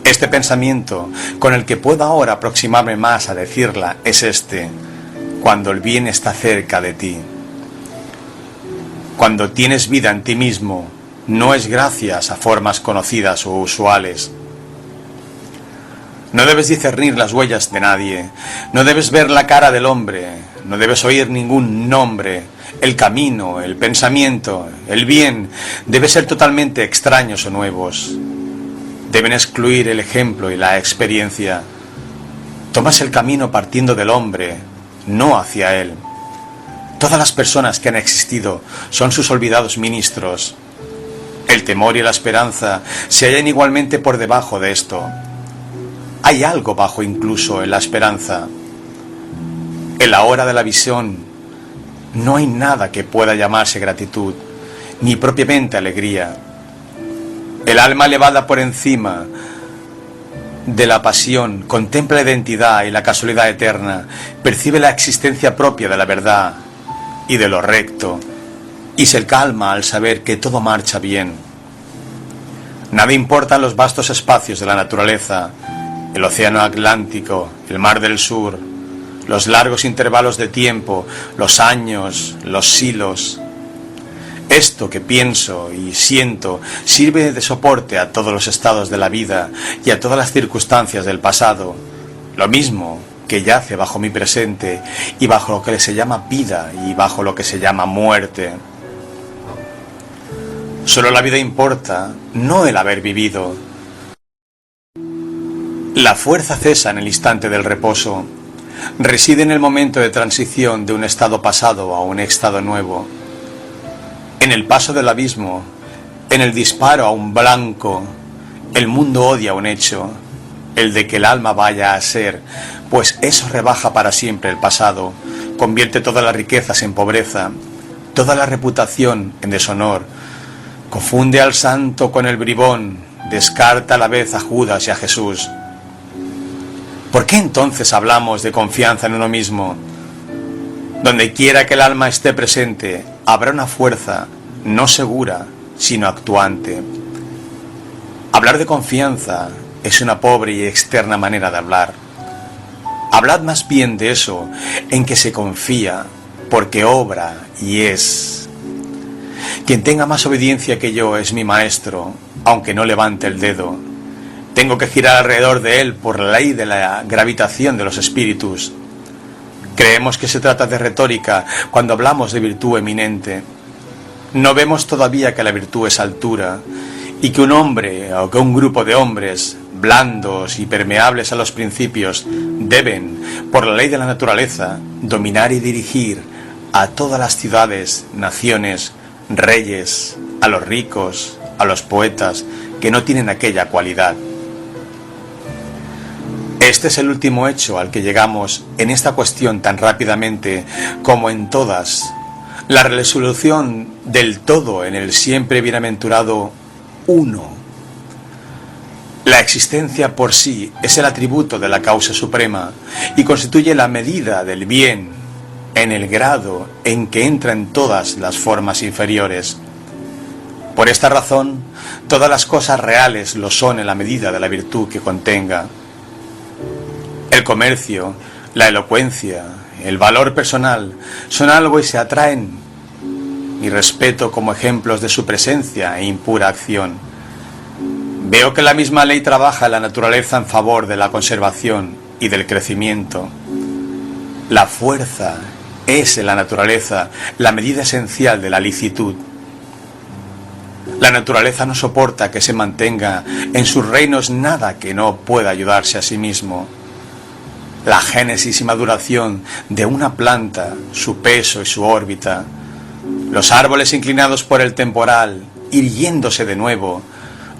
[SPEAKER 1] Este pensamiento, con el que puedo ahora aproximarme más a decirla, es este: cuando el bien está cerca de ti. Cuando tienes vida en ti mismo, no es gracias a formas conocidas o usuales. No debes discernir las huellas de nadie, no debes ver la cara del hombre, no debes oír ningún nombre. El camino, el pensamiento, el bien, deben ser totalmente extraños o nuevos. Deben excluir el ejemplo y la experiencia. Tomas el camino partiendo del hombre, no hacia él. Todas las personas que han existido son sus olvidados ministros. El temor y la esperanza se hallan igualmente por debajo de esto. Hay algo bajo incluso en la esperanza. En la hora de la visión no hay nada que pueda llamarse gratitud, ni propiamente alegría. El alma elevada por encima de la pasión contempla la identidad y la casualidad eterna, percibe la existencia propia de la verdad y de lo recto, y se calma al saber que todo marcha bien. Nada importan los vastos espacios de la naturaleza, el océano Atlántico, el mar del sur, los largos intervalos de tiempo, los años, los siglos. Esto que pienso y siento sirve de soporte a todos los estados de la vida y a todas las circunstancias del pasado, lo mismo que yace bajo mi presente y bajo lo que se llama vida y bajo lo que se llama muerte. Solo la vida importa, no el haber vivido. La fuerza cesa en el instante del reposo, reside en el momento de transición de un estado pasado a un estado nuevo, en el paso del abismo, en el disparo a un blanco. El mundo odia un hecho, el de que el alma vaya a ser, pues eso rebaja para siempre el pasado, convierte todas las riquezas en pobreza, toda la reputación en deshonor, confunde al santo con el bribón, descarta a la vez a Judas y a Jesús. ¿Por qué entonces hablamos de confianza en uno mismo? Donde quiera que el alma esté presente, habrá una fuerza, no segura, sino actuante. Hablar de confianza es una pobre y externa manera de hablar. Hablad más bien de eso, en que se confía, porque obra y es. Quien tenga más obediencia que yo es mi maestro, aunque no levante el dedo. Tengo que girar alrededor de él por la ley de la gravitación de los espíritus. Creemos que se trata de retórica cuando hablamos de virtud eminente. No vemos todavía que la virtud es altura y que un hombre o que un grupo de hombres blandos y permeables a los principios deben, por la ley de la naturaleza, dominar y dirigir a todas las ciudades, naciones, reyes, a los ricos, a los poetas que no tienen aquella cualidad. Este es el último hecho al que llegamos en esta cuestión tan rápidamente como en todas. La resolución del todo en el siempre bienaventurado uno. La existencia por sí es el atributo de la causa suprema y constituye la medida del bien en el grado en que entran todas las formas inferiores. Por esta razón, todas las cosas reales lo son en la medida de la virtud que contenga. El comercio, la elocuencia, el valor personal son algo y se atraen y respeto como ejemplos de su presencia e impura acción. Veo que la misma ley trabaja en la naturaleza en favor de la conservación y del crecimiento. La fuerza es en la naturaleza la medida esencial de la licitud. La naturaleza no soporta que se mantenga en sus reinos nada que no pueda ayudarse a sí mismo. La génesis y maduración de una planta, su peso y su órbita, los árboles inclinados por el temporal, irguiéndose de nuevo,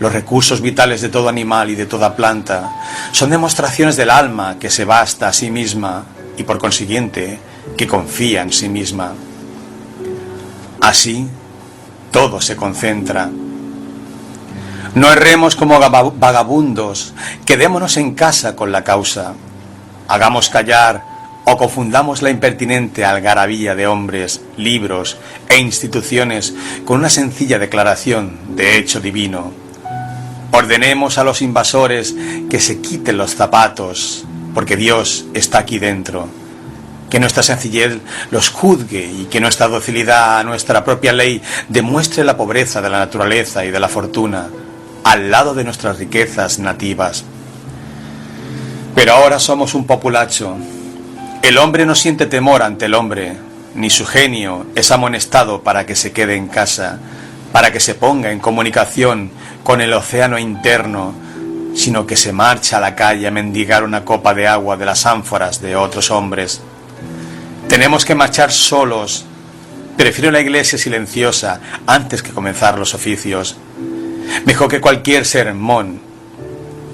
[SPEAKER 1] los recursos vitales de todo animal y de toda planta, son demostraciones del alma que se basta a sí misma y por consiguiente que confía en sí misma. Así, todo se concentra. No erremos como vagabundos, quedémonos en casa con la causa. Hagamos callar o confundamos la impertinente algarabía de hombres, libros e instituciones con una sencilla declaración de hecho divino. Ordenemos a los invasores que se quiten los zapatos, porque Dios está aquí dentro. Que nuestra sencillez los juzgue y que nuestra docilidad a nuestra propia ley demuestre la pobreza de la naturaleza y de la fortuna, al lado de nuestras riquezas nativas. Pero ahora somos un populacho. El hombre no siente temor ante el hombre, ni su genio es amonestado para que se quede en casa, para que se ponga en comunicación con el océano interno, sino que se marcha a la calle a mendigar una copa de agua de las ánforas de otros hombres. Tenemos que marchar solos. Prefiero la iglesia silenciosa antes que comenzar los oficios. Mejor que cualquier sermón.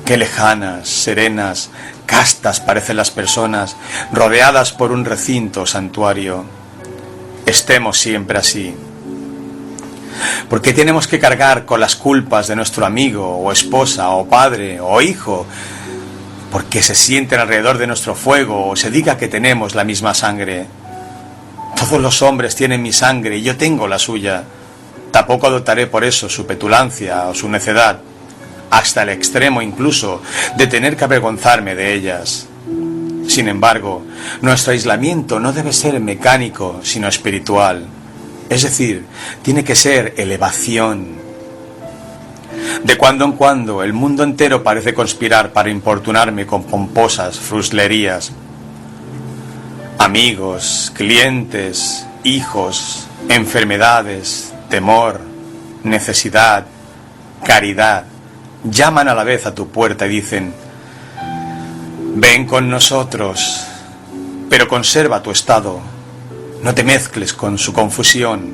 [SPEAKER 1] Qué lejanas, serenas, castas parecen las personas, rodeadas por un recinto santuario. Estemos siempre así. ¿Por qué tenemos que cargar con las culpas de nuestro amigo, o esposa, o padre, o hijo? Porque se sienten alrededor de nuestro fuego, o se diga que tenemos la misma sangre. Todos los hombres tienen mi sangre y yo tengo la suya. Tampoco adoptaré por eso su petulancia o su necedad. hasta el extremo incluso de tener que avergonzarme de ellas. Sin embargo, nuestro aislamiento no debe ser mecánico, sino espiritual. Es decir, tiene que ser elevación. De cuando en cuando, el mundo entero parece conspirar para importunarme con pomposas fruslerías. Amigos, clientes, hijos, enfermedades, temor, necesidad, caridad, llaman a la vez a tu puerta y dicen: ven con nosotros, pero conserva tu estado, no te mezcles con su confusión.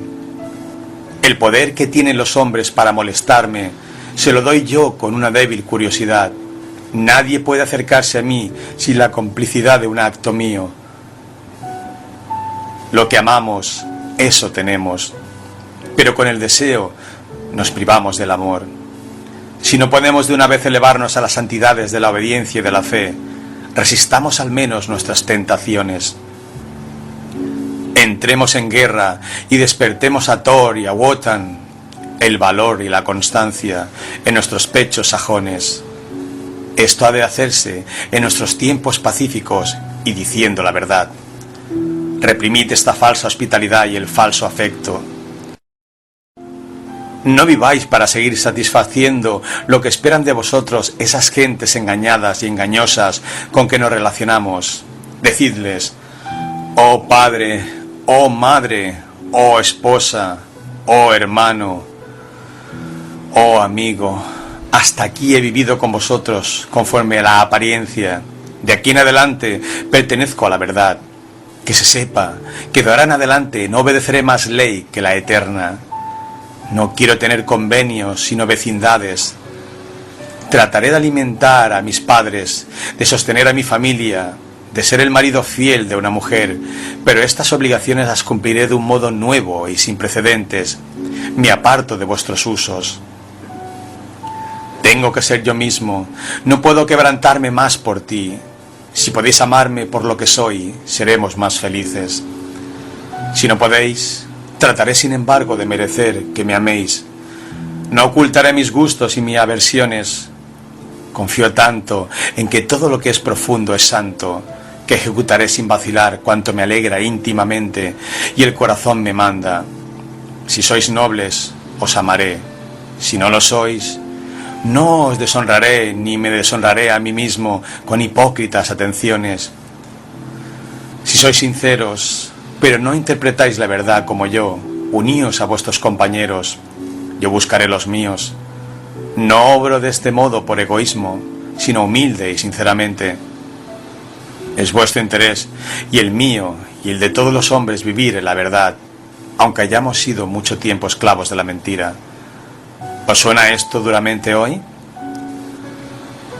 [SPEAKER 1] El poder que tienen los hombres para molestarme se lo doy yo con una débil curiosidad. Nadie puede acercarse a mí sin la complicidad de un acto mío. Lo que amamos, eso tenemos, pero con el deseo nos privamos del amor. Si no podemos de una vez elevarnos a las santidades de la obediencia y de la fe, resistamos al menos nuestras tentaciones. Entremos en guerra y despertemos a Thor y a Wotan, el valor y la constancia en nuestros pechos sajones. Esto ha de hacerse en nuestros tiempos pacíficos y diciendo la verdad. Reprimid esta falsa hospitalidad y el falso afecto. No viváis para seguir satisfaciendo lo que esperan de vosotros esas gentes engañadas y engañosas con que nos relacionamos. Decidles: oh padre, oh madre, oh esposa, oh hermano, oh amigo, hasta aquí he vivido con vosotros conforme a la apariencia. De aquí en adelante pertenezco a la verdad. Que se sepa que de ahora en adelante no obedeceré más ley que la eterna. No quiero tener convenios sino vecindades. Trataré de alimentar a mis padres, de sostener a mi familia, de ser el marido fiel de una mujer, pero estas obligaciones las cumpliré de un modo nuevo y sin precedentes. Me aparto de vuestros usos. Tengo que ser yo mismo, no puedo quebrantarme más por ti. Si podéis amarme por lo que soy, seremos más felices. Si no podéis, trataré sin embargo de merecer que me améis. No ocultaré mis gustos y mis aversiones. Confío tanto en que todo lo que es profundo es santo, que ejecutaré sin vacilar cuanto me alegra íntimamente y el corazón me manda. Si sois nobles, os amaré. Si no lo sois, no os deshonraré ni me deshonraré a mí mismo con hipócritas atenciones. Si sois sinceros, pero no interpretáis la verdad como yo, uníos a vuestros compañeros, yo buscaré los míos. No obro de este modo por egoísmo, sino humilde y sinceramente. Es vuestro interés y el mío y el de todos los hombres vivir en la verdad, aunque hayamos sido mucho tiempo esclavos de la mentira. ¿Os suena esto duramente hoy?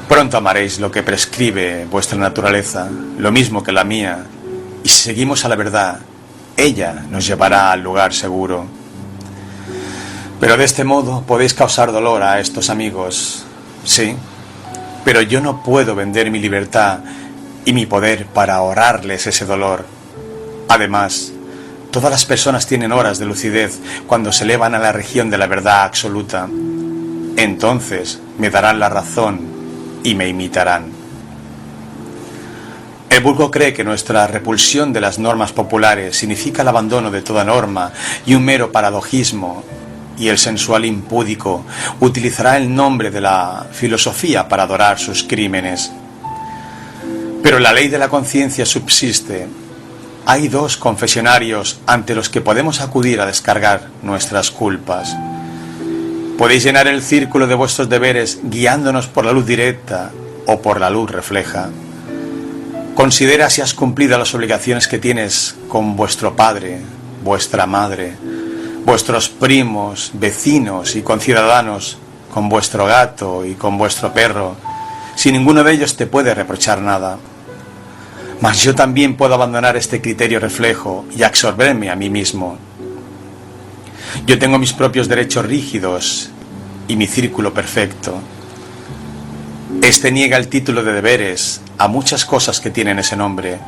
[SPEAKER 1] Pronto amaréis lo que prescribe vuestra naturaleza, lo mismo que la mía, y si seguimos a la verdad, ella nos llevará al lugar seguro. Pero de este modo podéis causar dolor a estos amigos, sí, pero yo no puedo vender mi libertad y mi poder para ahorrarles ese dolor. Además, todas las personas tienen horas de lucidez cuando se elevan a la región de la verdad absoluta. Entonces me darán la razón y me imitarán. El vulgo cree que nuestra repulsión de las normas populares significa el abandono de toda norma y un mero paradojismo, y el sensual impúdico utilizará el nombre de la filosofía para adorar sus crímenes. Pero la ley de la conciencia subsiste. Hay dos confesionarios ante los que podemos acudir a descargar nuestras culpas. Podéis llenar el círculo de vuestros deberes guiándonos por la luz directa o por la luz refleja. Considera si has cumplido las obligaciones que tienes con vuestro padre, vuestra madre, vuestros primos, vecinos y conciudadanos, con vuestro gato y con vuestro perro, si ninguno de ellos te puede reprochar nada. Mas yo también puedo abandonar este criterio reflejo y absorberme a mí mismo. Yo tengo mis propios derechos rígidos y mi círculo perfecto. Este niega el título de deberes a muchas cosas que tienen ese nombre,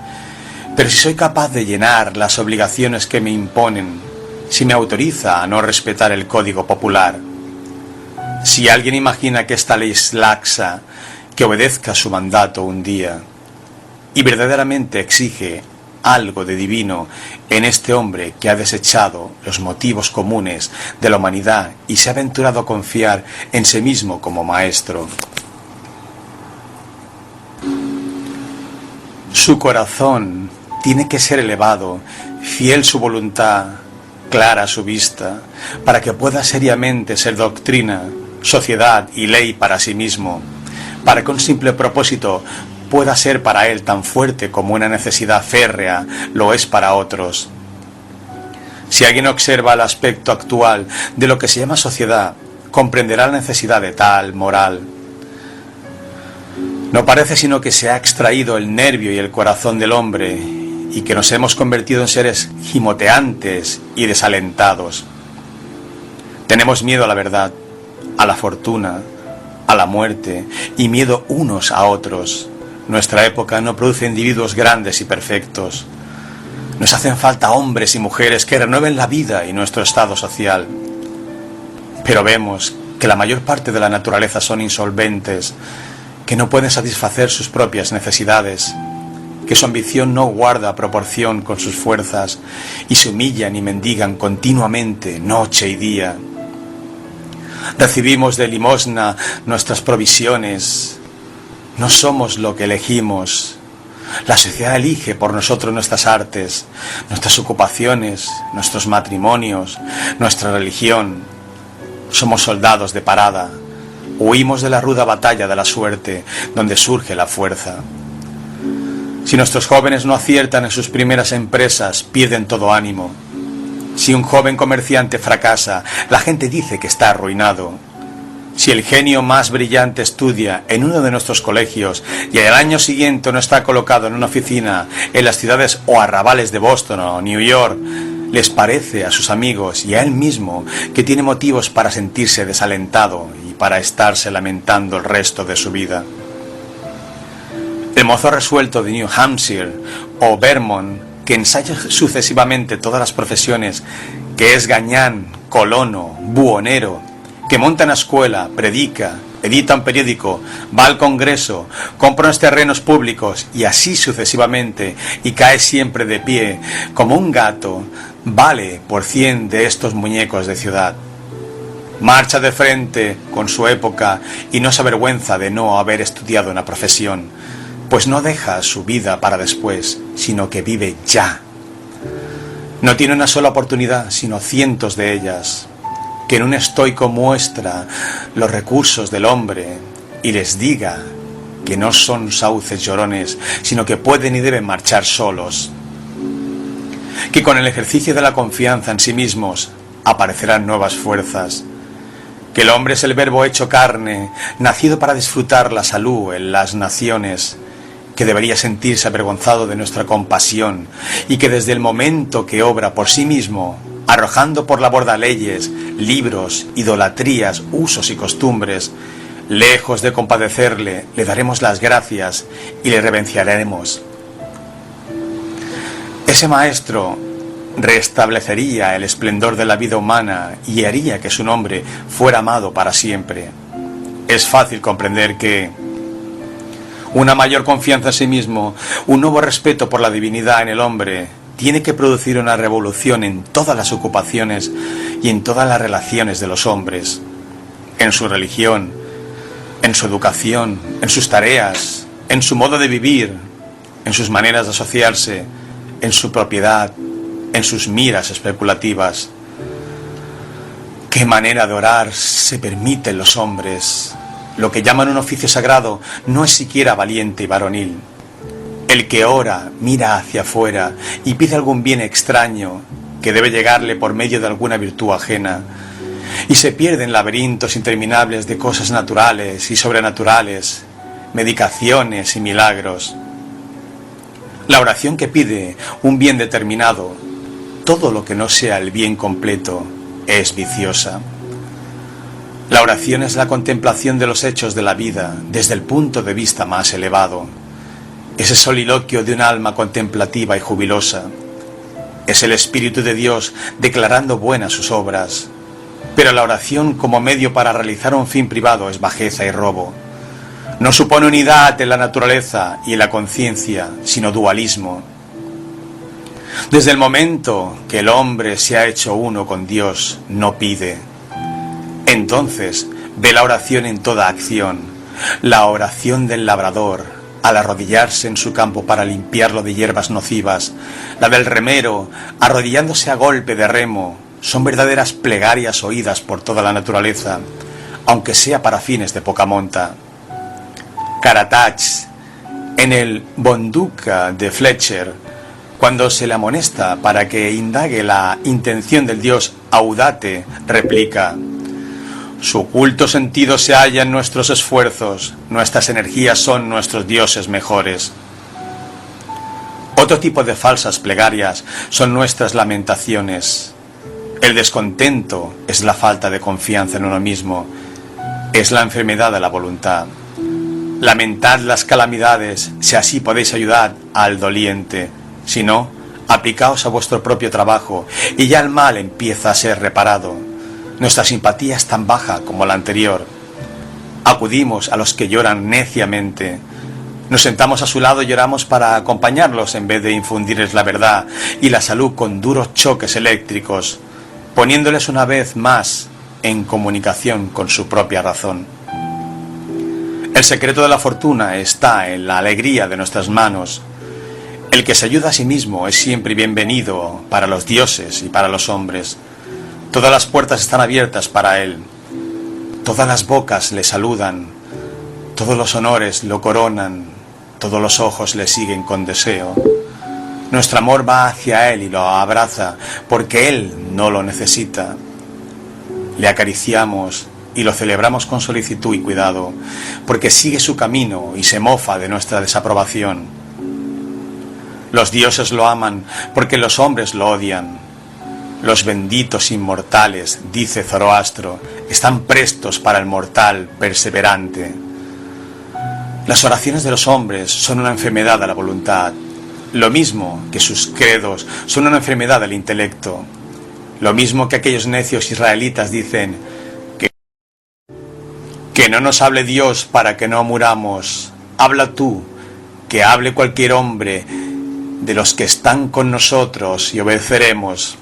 [SPEAKER 1] pero si soy capaz de llenar las obligaciones que me imponen, si me autoriza a no respetar el código popular, Si alguien imagina que esta ley es laxa, que obedezca su mandato un día, y verdaderamente exige algo de divino en este hombre que ha desechado los motivos comunes de la humanidad y se ha aventurado a confiar en sí mismo como maestro. Su corazón tiene que ser elevado, fiel su voluntad, clara su vista, para que pueda seriamente ser doctrina, sociedad y ley para sí mismo, para que un simple propósito pueda ser para él tan fuerte como una necesidad férrea lo es para otros. Si alguien observa el aspecto actual de lo que se llama sociedad, comprenderá la necesidad de tal moral. No parece sino que se ha extraído el nervio y el corazón del hombre y que nos hemos convertido en seres gimoteantes y desalentados. Tenemos miedo a la verdad, a la fortuna, a la muerte y miedo unos a otros. Nuestra época no produce individuos grandes y perfectos. Nos hacen falta hombres y mujeres que renueven la vida y nuestro estado social. Pero vemos que la mayor parte de la naturaleza son insolventes, que no pueden satisfacer sus propias necesidades, que su ambición no guarda proporción con sus fuerzas y se humillan y mendigan continuamente, noche y día. Recibimos de limosna nuestras provisiones. No somos lo que elegimos. La sociedad elige por nosotros nuestras artes, nuestras ocupaciones, nuestros matrimonios, nuestra religión. Somos soldados de parada. Huimos de la ruda batalla de la suerte, donde surge la fuerza. Si nuestros jóvenes no aciertan en sus primeras empresas, pierden todo ánimo. Si un joven comerciante fracasa, la gente dice que está arruinado. Si el genio más brillante estudia en uno de nuestros colegios y al año siguiente no está colocado en una oficina en las ciudades o arrabales de Boston o New York, les parece a sus amigos y a él mismo que tiene motivos para sentirse desalentado y para estarse lamentando el resto de su vida. El mozo resuelto de New Hampshire o Vermont, que ensaya sucesivamente todas las profesiones, que es gañán, colono, buhonero, que monta una escuela, predica, edita un periódico, va al Congreso, compra unos terrenos públicos y así sucesivamente, y cae siempre de pie, como un gato, vale por 100 de estos muñecos de ciudad. Marcha de frente con su época y no se avergüenza de no haber estudiado una profesión, pues no deja su vida para después, sino que vive ya. No tiene una sola oportunidad, sino cientos de ellas. Que en un estoico muestra los recursos del hombre y les diga que no son sauces llorones, sino que pueden y deben marchar solos. Que con el ejercicio de la confianza en sí mismos aparecerán nuevas fuerzas. Que el hombre es el verbo hecho carne, nacido para disfrutar la salud en las naciones, que debería sentirse avergonzado de nuestra compasión y que desde el momento que obra por sí mismo, arrojando por la borda leyes, libros, idolatrías, usos y costumbres, lejos de compadecerle, le daremos las gracias y le reverenciaremos. Ese maestro restablecería el esplendor de la vida humana y haría que su nombre fuera amado para siempre. Es fácil comprender que una mayor confianza en sí mismo, un nuevo respeto por la divinidad en el hombre, tiene que producir una revolución en todas las ocupaciones y en todas las relaciones de los hombres, en su religión, en su educación, en sus tareas, en su modo de vivir, en sus maneras de asociarse, en su propiedad, en sus miras especulativas. ¿Qué manera de orar se permiten los hombres? Lo que llaman un oficio sagrado no es siquiera valiente y varonil. El que ora, mira hacia afuera y pide algún bien extraño que debe llegarle por medio de alguna virtud ajena, y se pierde en laberintos interminables de cosas naturales y sobrenaturales, medicaciones y milagros. La oración que pide un bien determinado, todo lo que no sea el bien completo, es viciosa. La oración es la contemplación de los hechos de la vida desde el punto de vista más elevado. Es el soliloquio de un alma contemplativa y jubilosa. Es el Espíritu de Dios declarando buenas sus obras. Pero la oración como medio para realizar un fin privado es bajeza y robo. No supone unidad en la naturaleza y en la conciencia, sino dualismo. Desde el momento que el hombre se ha hecho uno con Dios, no pide. Entonces ve la oración en toda acción, la oración del labrador, al arrodillarse en su campo para limpiarlo de hierbas nocivas, la del remero, arrodillándose a golpe de remo, son verdaderas plegarias oídas por toda la naturaleza, aunque sea para fines de poca monta. Caratach, en el Bonduca de Fletcher, cuando se le amonesta para que indague la intención del dios Audate, replica: su oculto sentido se halla en nuestros esfuerzos, nuestras energías son nuestros dioses mejores. Otro tipo de falsas plegarias son nuestras lamentaciones. El descontento es la falta de confianza en uno mismo, es la enfermedad de la voluntad. Lamentad las calamidades, si así podéis ayudar al doliente. Si no, aplicaos a vuestro propio trabajo y ya el mal empieza a ser reparado. Nuestra simpatía es tan baja como la anterior. Acudimos a los que lloran neciamente. Nos sentamos a su lado y lloramos para acompañarlos en vez de infundirles la verdad y la salud con duros choques eléctricos, poniéndoles una vez más en comunicación con su propia razón. El secreto de la fortuna está en la alegría de nuestras manos. El que se ayuda a sí mismo es siempre bienvenido para los dioses y para los hombres. Todas las puertas están abiertas para él. Todas las bocas le saludan. Todos los honores lo coronan. Todos los ojos le siguen con deseo. Nuestro amor va hacia él y lo abraza porque él no lo necesita. Le acariciamos y lo celebramos con solicitud y cuidado porque sigue su camino y se mofa de nuestra desaprobación. Los dioses lo aman porque los hombres lo odian. Los benditos inmortales, dice Zoroastro, están prestos para el mortal perseverante. Las oraciones de los hombres son una enfermedad de la voluntad, lo mismo que sus credos son una enfermedad del intelecto. Lo mismo que aquellos necios israelitas dicen que no nos hable Dios para que no muramos. Habla tú, que hable cualquier hombre de los que están con nosotros y obedeceremos.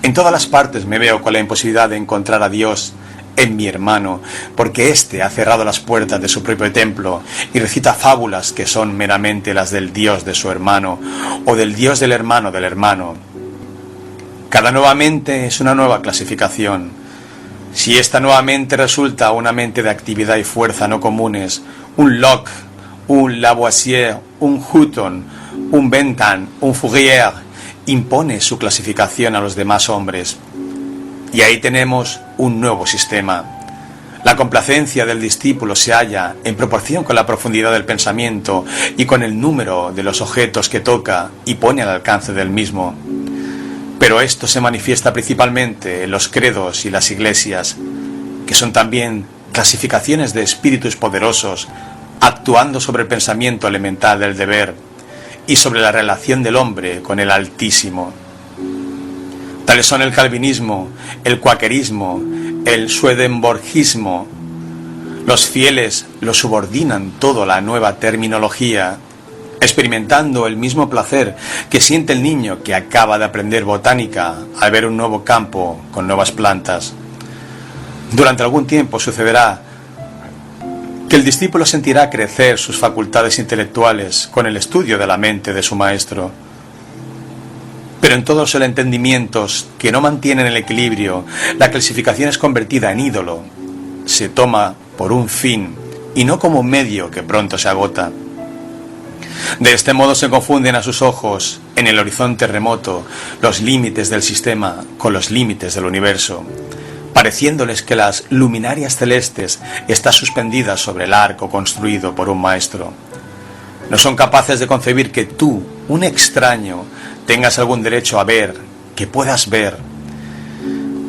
[SPEAKER 1] En todas las partes me veo con la imposibilidad de encontrar a Dios en mi hermano, porque éste ha cerrado las puertas de su propio templo y recita fábulas que son meramente las del Dios de su hermano o del Dios del hermano del hermano. Cada nueva mente es una nueva clasificación. Si esta nueva mente resulta una mente de actividad y fuerza no comunes, un Locke, un Lavoisier, un Hutton, un Bentham, un Fourier, impone su clasificación a los demás hombres. Y ahí tenemos un nuevo sistema. La complacencia del discípulo se halla en proporción con la profundidad del pensamiento y con el número de los objetos que toca y pone al alcance del mismo. Pero esto se manifiesta principalmente en los credos y las iglesias, que son también clasificaciones de espíritus poderosos, actuando sobre el pensamiento elemental del deber y sobre la relación del hombre con el Altísimo. Tales son el calvinismo, el cuaquerismo, el swedenborgismo. Los fieles lo subordinan todo a la nueva terminología, experimentando el mismo placer que siente el niño que acaba de aprender botánica al ver un nuevo campo con nuevas plantas. Durante algún tiempo sucederá que el discípulo sentirá crecer sus facultades intelectuales con el estudio de la mente de su maestro. Pero en todos los entendimientos que no mantienen el equilibrio, la clasificación es convertida en ídolo. Se toma por un fin y no como un medio que pronto se agota. De este modo se confunden a sus ojos, en el horizonte remoto, los límites del sistema con los límites del universo, pareciéndoles que las luminarias celestes están suspendidas sobre el arco construido por un maestro. No son capaces de concebir que tú, un extraño, tengas algún derecho a ver, que puedas ver.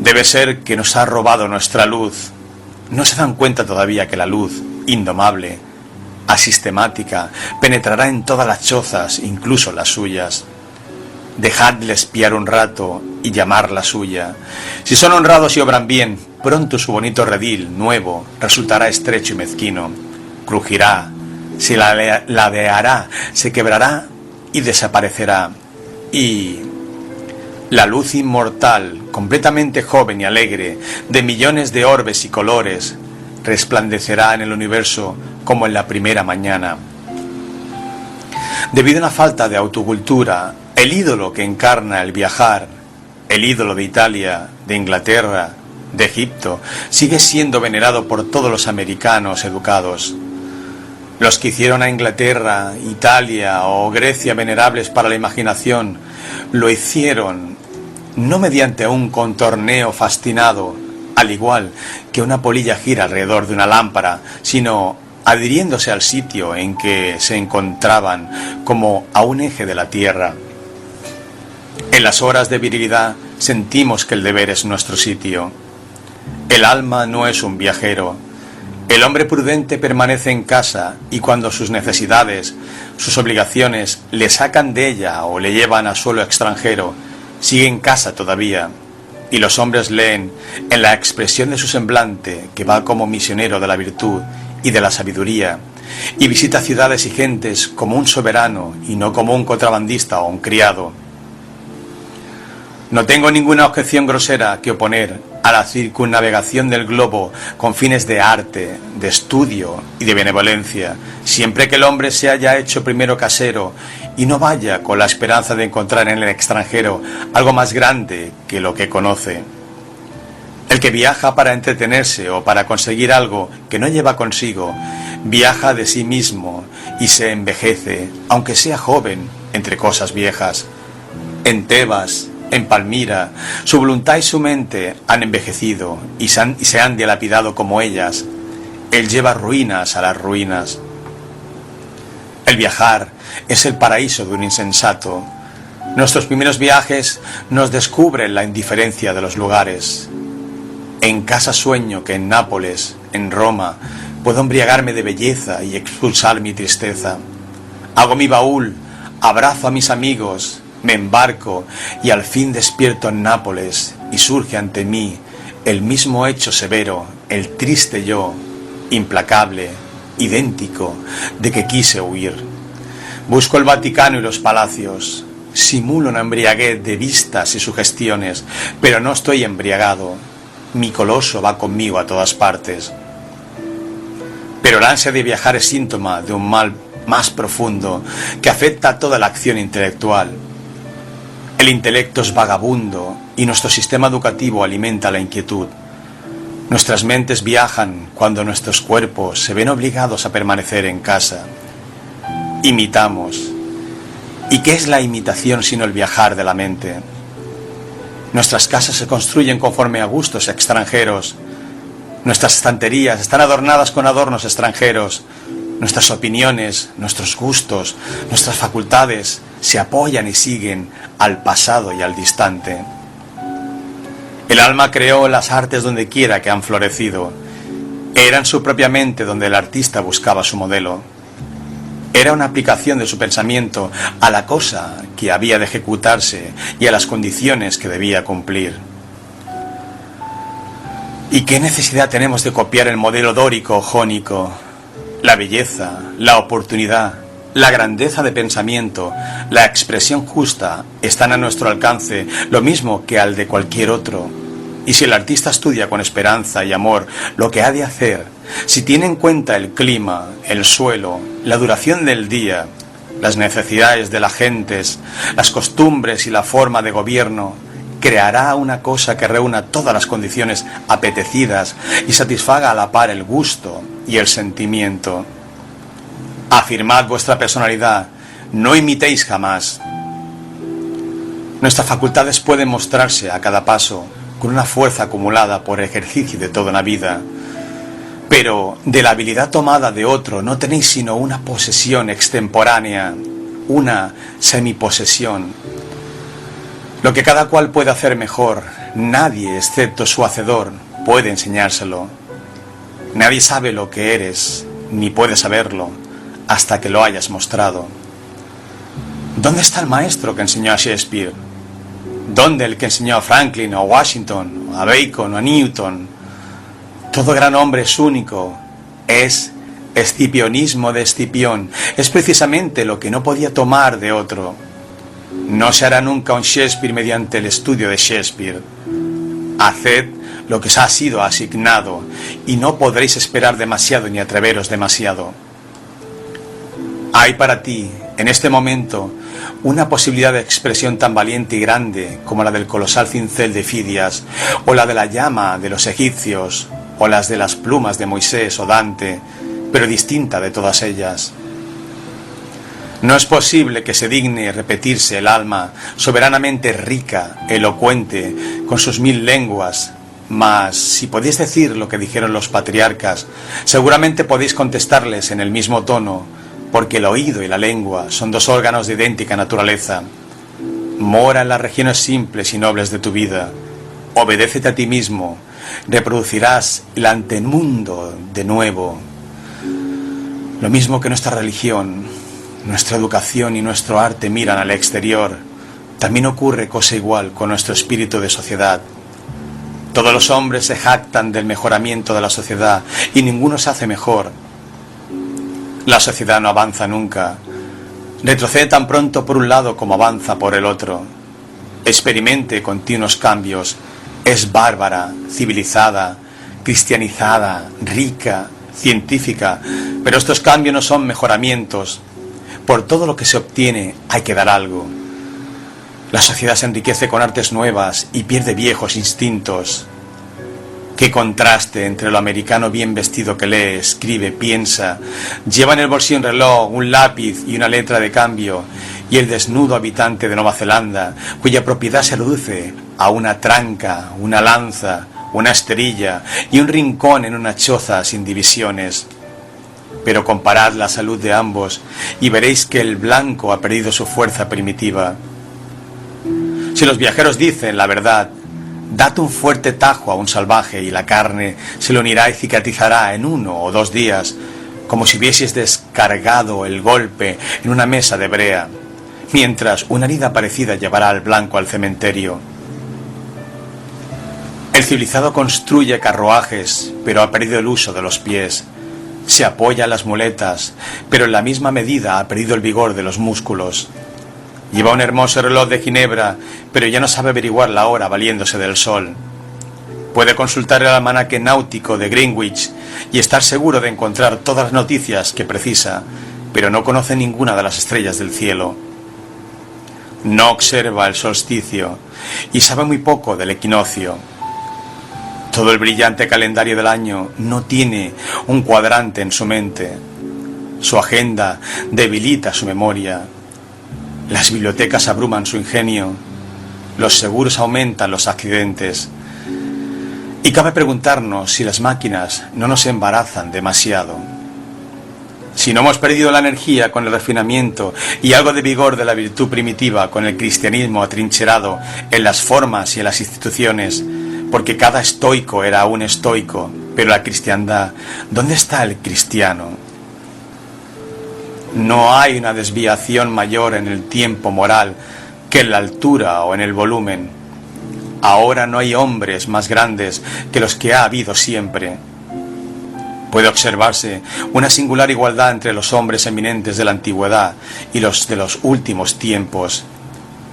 [SPEAKER 1] Debe ser que nos ha robado nuestra luz. No se dan cuenta todavía que la luz, indomable, asistemática, penetrará en todas las chozas, incluso las suyas. Dejadle espiar un rato y llamarla suya. Si son honrados y obran bien, pronto su bonito redil nuevo resultará estrecho y mezquino. Crujirá, se ladeará, se quebrará y desaparecerá. Y la luz inmortal, completamente joven y alegre, de millones de orbes y colores, resplandecerá en el universo como en la primera mañana. Debido a una falta de autocultura, el ídolo que encarna el viajar, el ídolo de Italia, de Inglaterra, de Egipto, sigue siendo venerado por todos los americanos educados. Los que hicieron a Inglaterra, Italia o Grecia venerables para la imaginación, lo hicieron no mediante un contorneo fascinado, al igual que una polilla gira alrededor de una lámpara, sino adhiriéndose al sitio en que se encontraban como a un eje de la tierra. En las horas de virilidad sentimos que el deber es nuestro sitio. El alma no es un viajero. El hombre prudente permanece en casa y cuando sus necesidades, sus obligaciones le sacan de ella o le llevan a suelo extranjero, sigue en casa todavía. Y los hombres leen en la expresión de su semblante que va como misionero de la virtud y de la sabiduría, y visita ciudades y gentes como un soberano y no como un contrabandista o un criado. No tengo ninguna objeción grosera que oponer a la circunnavegación del globo con fines de arte, de estudio y de benevolencia, siempre que el hombre se haya hecho primero casero y no vaya con la esperanza de encontrar en el extranjero algo más grande que lo que conoce. El que viaja para entretenerse o para conseguir algo que no lleva consigo, viaja de sí mismo y se envejece, aunque sea joven, entre cosas viejas. En Tebas, en Palmira, su voluntad y su mente han envejecido y se han dilapidado como ellas. Él lleva ruinas a las ruinas. El viajar es el paraíso de un insensato. Nuestros primeros viajes nos descubren la indiferencia de los lugares. En casa sueño que en Nápoles, en Roma, puedo embriagarme de belleza y expulsar mi tristeza. Hago mi baúl, abrazo a mis amigos, me embarco y al fin despierto en Nápoles y surge ante mí el mismo hecho severo, el triste yo, implacable, idéntico, de que quise huir. Busco el Vaticano y los palacios, simulo una embriaguez de vistas y sugestiones, pero no estoy embriagado. Mi coloso va conmigo a todas partes. Pero la ansia de viajar es síntoma de un mal más profundo que afecta a toda la acción intelectual. El intelecto es vagabundo y nuestro sistema educativo alimenta la inquietud. Nuestras mentes viajan cuando nuestros cuerpos se ven obligados a permanecer en casa. Imitamos. ¿Y qué es la imitación sino el viajar de la mente? Nuestras casas se construyen conforme a gustos extranjeros. Nuestras estanterías están adornadas con adornos extranjeros. Nuestras opiniones, nuestros gustos, nuestras facultades se apoyan y siguen al pasado y al distante. El alma creó las artes donde quiera que han florecido. Era en su propia mente donde el artista buscaba su modelo. Era una aplicación de su pensamiento a la cosa que había de ejecutarse y a las condiciones que debía cumplir. ¿Y qué necesidad tenemos de copiar el modelo dórico o jónico? La belleza, la oportunidad, la grandeza de pensamiento, la expresión justa están a nuestro alcance, lo mismo que al de cualquier otro. Y si el artista estudia con esperanza y amor lo que ha de hacer, si tiene en cuenta el clima, el suelo, la duración del día, las necesidades de las gentes, las costumbres y la forma de gobierno, creará una cosa que reúna todas las condiciones apetecidas y satisfaga a la par el gusto y el sentimiento. Afirmad vuestra personalidad, no imitéis jamás. Nuestras facultades pueden mostrarse a cada paso con una fuerza acumulada por ejercicio de toda una vida. Pero de la habilidad tomada de otro no tenéis sino una posesión extemporánea, una semiposesión. Lo que cada cual puede hacer mejor, nadie, excepto su hacedor, puede enseñárselo. Nadie sabe lo que eres, ni puede saberlo, hasta que lo hayas mostrado. ¿Dónde está el maestro que enseñó a Shakespeare? ¿Dónde el que enseñó a Franklin, o a Washington, a Bacon, o a Newton? Todo gran hombre es único, es escipionismo de Escipión, es precisamente lo que no podía tomar de otro. No se hará nunca un Shakespeare mediante el estudio de Shakespeare. Haced lo que os ha sido asignado, y no podréis esperar demasiado ni atreveros demasiado. Hay para ti, en este momento, una posibilidad de expresión tan valiente y grande como la del colosal cincel de Fidias, o la de la llama de los egipcios, o las de las plumas de Moisés o Dante, pero distinta de todas ellas. No es posible que se digne repetirse el alma, soberanamente rica, elocuente, con sus 1000 lenguas, mas si podéis decir lo que dijeron los patriarcas, seguramente podéis contestarles en el mismo tono, porque el oído y la lengua son 2 órganos de idéntica naturaleza. Mora en las regiones simples y nobles de tu vida, obedécete a ti mismo, reproducirás el antemundo de nuevo. Lo mismo que nuestra religión, nuestra educación y nuestro arte miran al exterior, también ocurre cosa igual con nuestro espíritu de sociedad. Todos los hombres se jactan del mejoramiento de la sociedad y ninguno se hace mejor. La sociedad no avanza nunca, retrocede tan pronto por un lado como avanza por el otro. Experimente continuos cambios, es bárbara, civilizada, cristianizada, rica, científica, pero estos cambios no son mejoramientos. Por todo lo que se obtiene hay que dar algo. La sociedad se enriquece con artes nuevas y pierde viejos instintos. Qué contraste entre lo americano bien vestido que lee, escribe, piensa, lleva en el bolsillo un reloj, un lápiz y una letra de cambio, y el desnudo habitante de Nueva Zelanda, cuya propiedad se reduce a una tranca, una lanza, una esterilla y un rincón en una choza sin divisiones. Pero comparad la salud de ambos y veréis que el blanco ha perdido su fuerza primitiva. Si los viajeros dicen la verdad, dad un fuerte tajo a un salvaje y la carne se le unirá y cicatrizará en 1 o 2 días, como si hubieses descargado el golpe en una mesa de brea, mientras una herida parecida llevará al blanco al cementerio. El civilizado construye carruajes, pero ha perdido el uso de los pies. Se apoya en las muletas, pero en la misma medida ha perdido el vigor de los músculos. Lleva un hermoso reloj de Ginebra, pero ya no sabe averiguar la hora valiéndose del sol. Puede consultar el almanaque náutico de Greenwich y estar seguro de encontrar todas las noticias que precisa, pero no conoce ninguna de las estrellas del cielo. No observa el solsticio y sabe muy poco del equinoccio. Todo el brillante calendario del año no tiene un cuadrante en su mente. Su agenda debilita su memoria. Las bibliotecas abruman su ingenio. Los seguros aumentan los accidentes. Y cabe preguntarnos si las máquinas no nos embarazan demasiado. Si no hemos perdido la energía con el refinamiento y algo de vigor de la virtud primitiva con el cristianismo atrincherado en las formas y en las instituciones, porque cada estoico era un estoico, pero la cristiandad, ¿dónde está el cristiano? No hay una desviación mayor en el tiempo moral que en la altura o en el volumen. Ahora no hay hombres más grandes que los que ha habido siempre. Puede observarse una singular igualdad entre los hombres eminentes de la antigüedad y los de los últimos tiempos.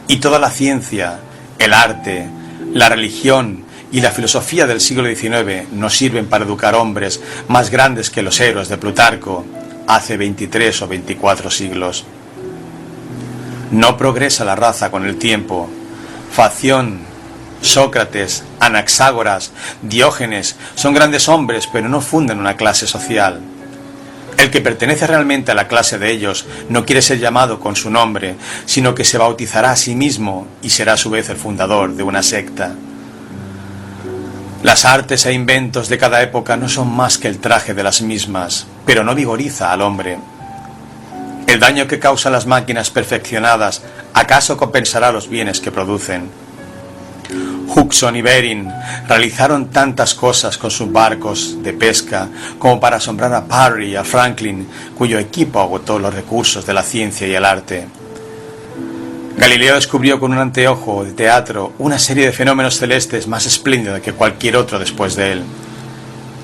[SPEAKER 1] Y toda la ciencia, el arte, la religión y la filosofía del siglo XIX nos sirven para educar hombres más grandes que los héroes de Plutarco hace 23 o 24 siglos. No progresa la raza con el tiempo. Facción, Sócrates, Anaxágoras, Diógenes son grandes hombres, pero no fundan una clase social. El que pertenece realmente a la clase de ellos no quiere ser llamado con su nombre, sino que se bautizará a sí mismo y será a su vez el fundador de una secta. Las artes e inventos de cada época no son más que el traje de las mismas, pero no vigoriza al hombre. El daño que causan las máquinas perfeccionadas, ¿acaso compensará los bienes que producen? Hudson y Bering realizaron tantas cosas con sus barcos de pesca como para asombrar a Parry y a Franklin, cuyo equipo agotó los recursos de la ciencia y el arte. Galileo descubrió con un anteojo de teatro una serie de fenómenos celestes más espléndida que cualquier otro después de él.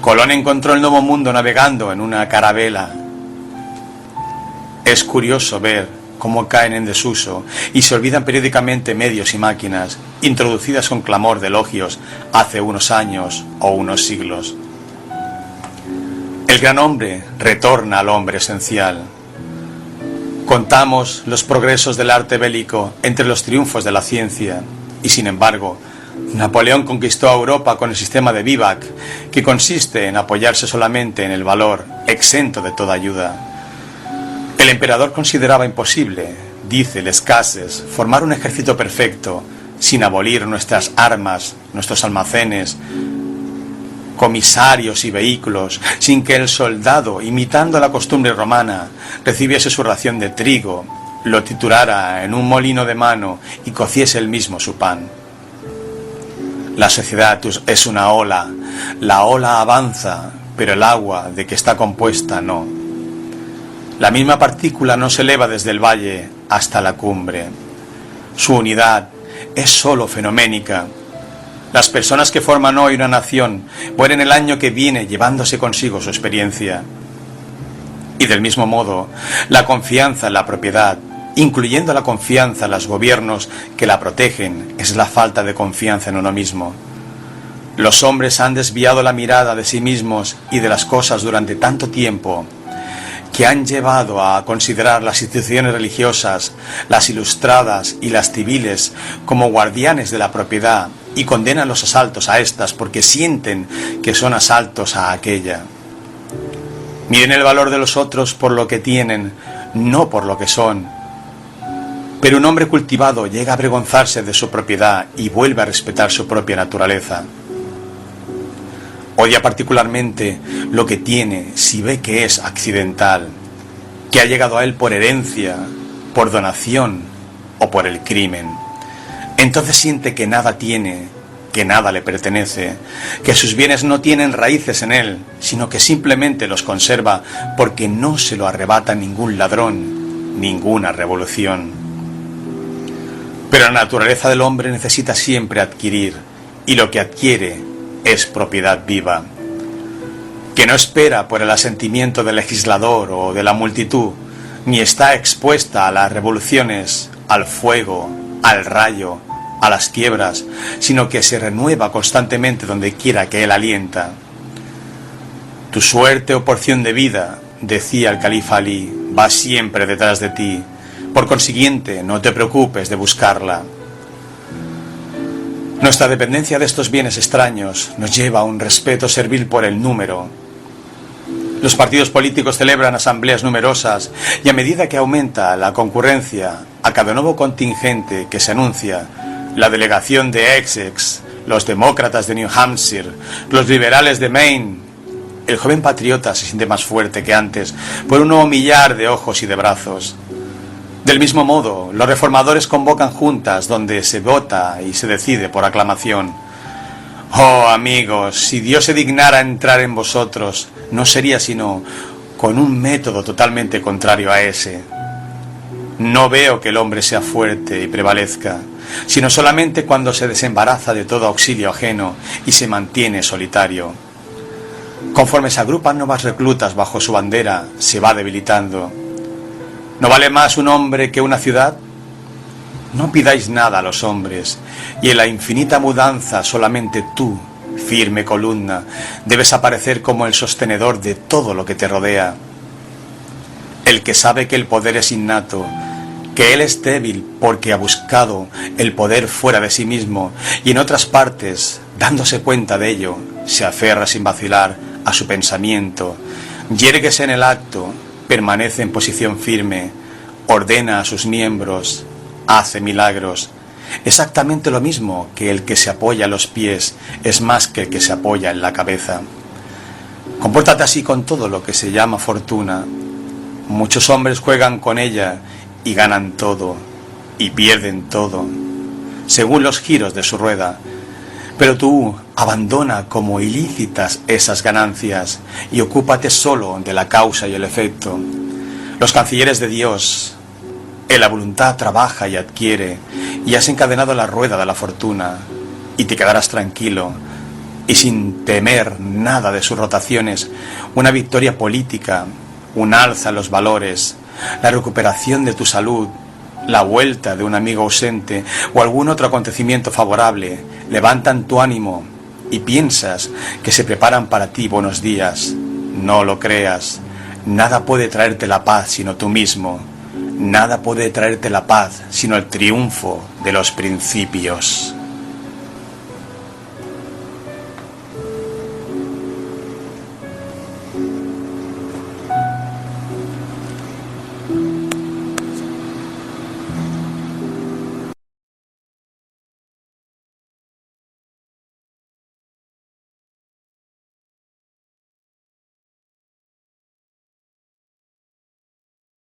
[SPEAKER 1] Colón encontró el Nuevo Mundo navegando en una carabela. Es curioso ver cómo caen en desuso y se olvidan periódicamente medios y máquinas, introducidas con clamor de elogios hace unos años o unos siglos. El gran hombre retorna al hombre esencial. Contamos los progresos del arte bélico entre los triunfos de la ciencia y, sin embargo, Napoleón conquistó a Europa con el sistema de Vivac, que consiste en apoyarse solamente en el valor, exento de toda ayuda. El emperador consideraba imposible, dice Les Cases, formar un ejército perfecto sin abolir nuestras armas, nuestros almacenes, comisarios y vehículos, sin que el soldado, imitando la costumbre romana, recibiese su ración de trigo, lo triturara en un molino de mano y cociese él mismo su pan. La sociedad es una ola, la ola avanza, pero el agua de que está compuesta no. La misma partícula no se eleva desde el valle hasta la cumbre. Su unidad es sólo fenoménica. Las personas que forman hoy una nación mueren el año que viene llevándose consigo su experiencia. Y del mismo modo, la confianza en la propiedad, incluyendo la confianza en los gobiernos que la protegen, es la falta de confianza en uno mismo. Los hombres han desviado la mirada de sí mismos y de las cosas durante tanto tiempo que han llevado a considerar las instituciones religiosas, las ilustradas y las civiles como guardianes de la propiedad y condenan los asaltos a estas porque sienten que son asaltos a aquella. Miren el valor de los otros por lo que tienen, no por lo que son. Pero un hombre cultivado llega a avergonzarse de su propiedad y vuelve a respetar su propia naturaleza. Odia particularmente lo que tiene si ve que es accidental, que ha llegado a él por herencia, por donación o por el crimen. Entonces siente que nada tiene, que nada le pertenece, que sus bienes no tienen raíces en él, sino que simplemente los conserva porque no se lo arrebata ningún ladrón, ninguna revolución. Pero la naturaleza del hombre necesita siempre adquirir, y lo que adquiere es propiedad viva, que no espera por el asentimiento del legislador o de la multitud, ni está expuesta a las revoluciones, al fuego, al rayo, a las quiebras, sino que se renueva constantemente donde quiera que él alienta. Tu suerte o porción de vida, decía el califa Alí, va siempre detrás de ti. Por consiguiente, no te preocupes de buscarla. Nuestra dependencia de estos bienes extraños nos lleva a un respeto servil por el número. Los partidos políticos celebran asambleas numerosas y a medida que aumenta la concurrencia a cada nuevo contingente que se anuncia, la delegación de Essex, los demócratas de New Hampshire, los liberales de Maine, el joven patriota se siente más fuerte que antes por un nuevo millar de ojos y de brazos. Del mismo modo, los reformadores convocan juntas donde se vota y se decide por aclamación. Oh amigos, si Dios se dignara entrar en vosotros, no sería sino con un método totalmente contrario a ese. No veo que el hombre sea fuerte y prevalezca, sino solamente cuando se desembaraza de todo auxilio ajeno y se mantiene solitario. Conforme se agrupan nuevas reclutas bajo su bandera, se va debilitando. ¿No vale más un hombre que una ciudad? No pidáis nada a los hombres, y en la infinita mudanza solamente tú, firme columna, debes aparecer como el sostenedor de todo lo que te rodea. El que sabe que el poder es innato, que él es débil porque ha buscado el poder fuera de sí mismo y en otras partes, dándose cuenta de ello, se aferra sin vacilar a su pensamiento, yérguese en el acto, permanece en posición firme, ordena a sus miembros, hace milagros. Exactamente lo mismo que el que se apoya a los pies es más que el que se apoya en la cabeza. Compórtate así con todo lo que se llama fortuna. Muchos hombres juegan con ella y ganan todo, y pierden todo, según los giros de su rueda. Pero tú abandona como ilícitas esas ganancias y ocúpate solo de la causa y el efecto. Los cancilleres de Dios La voluntad trabaja y adquiere, y has encadenado la rueda de la fortuna, y te quedarás tranquilo, y sin temer nada de sus rotaciones, una victoria política, un alza en los valores, la recuperación de tu salud, la vuelta de un amigo ausente o algún otro acontecimiento favorable levantan tu ánimo y piensas que se preparan para ti buenos días. No lo creas. Nada puede traerte la paz sino tú mismo. Nada puede traerte la paz sino el triunfo de los principios.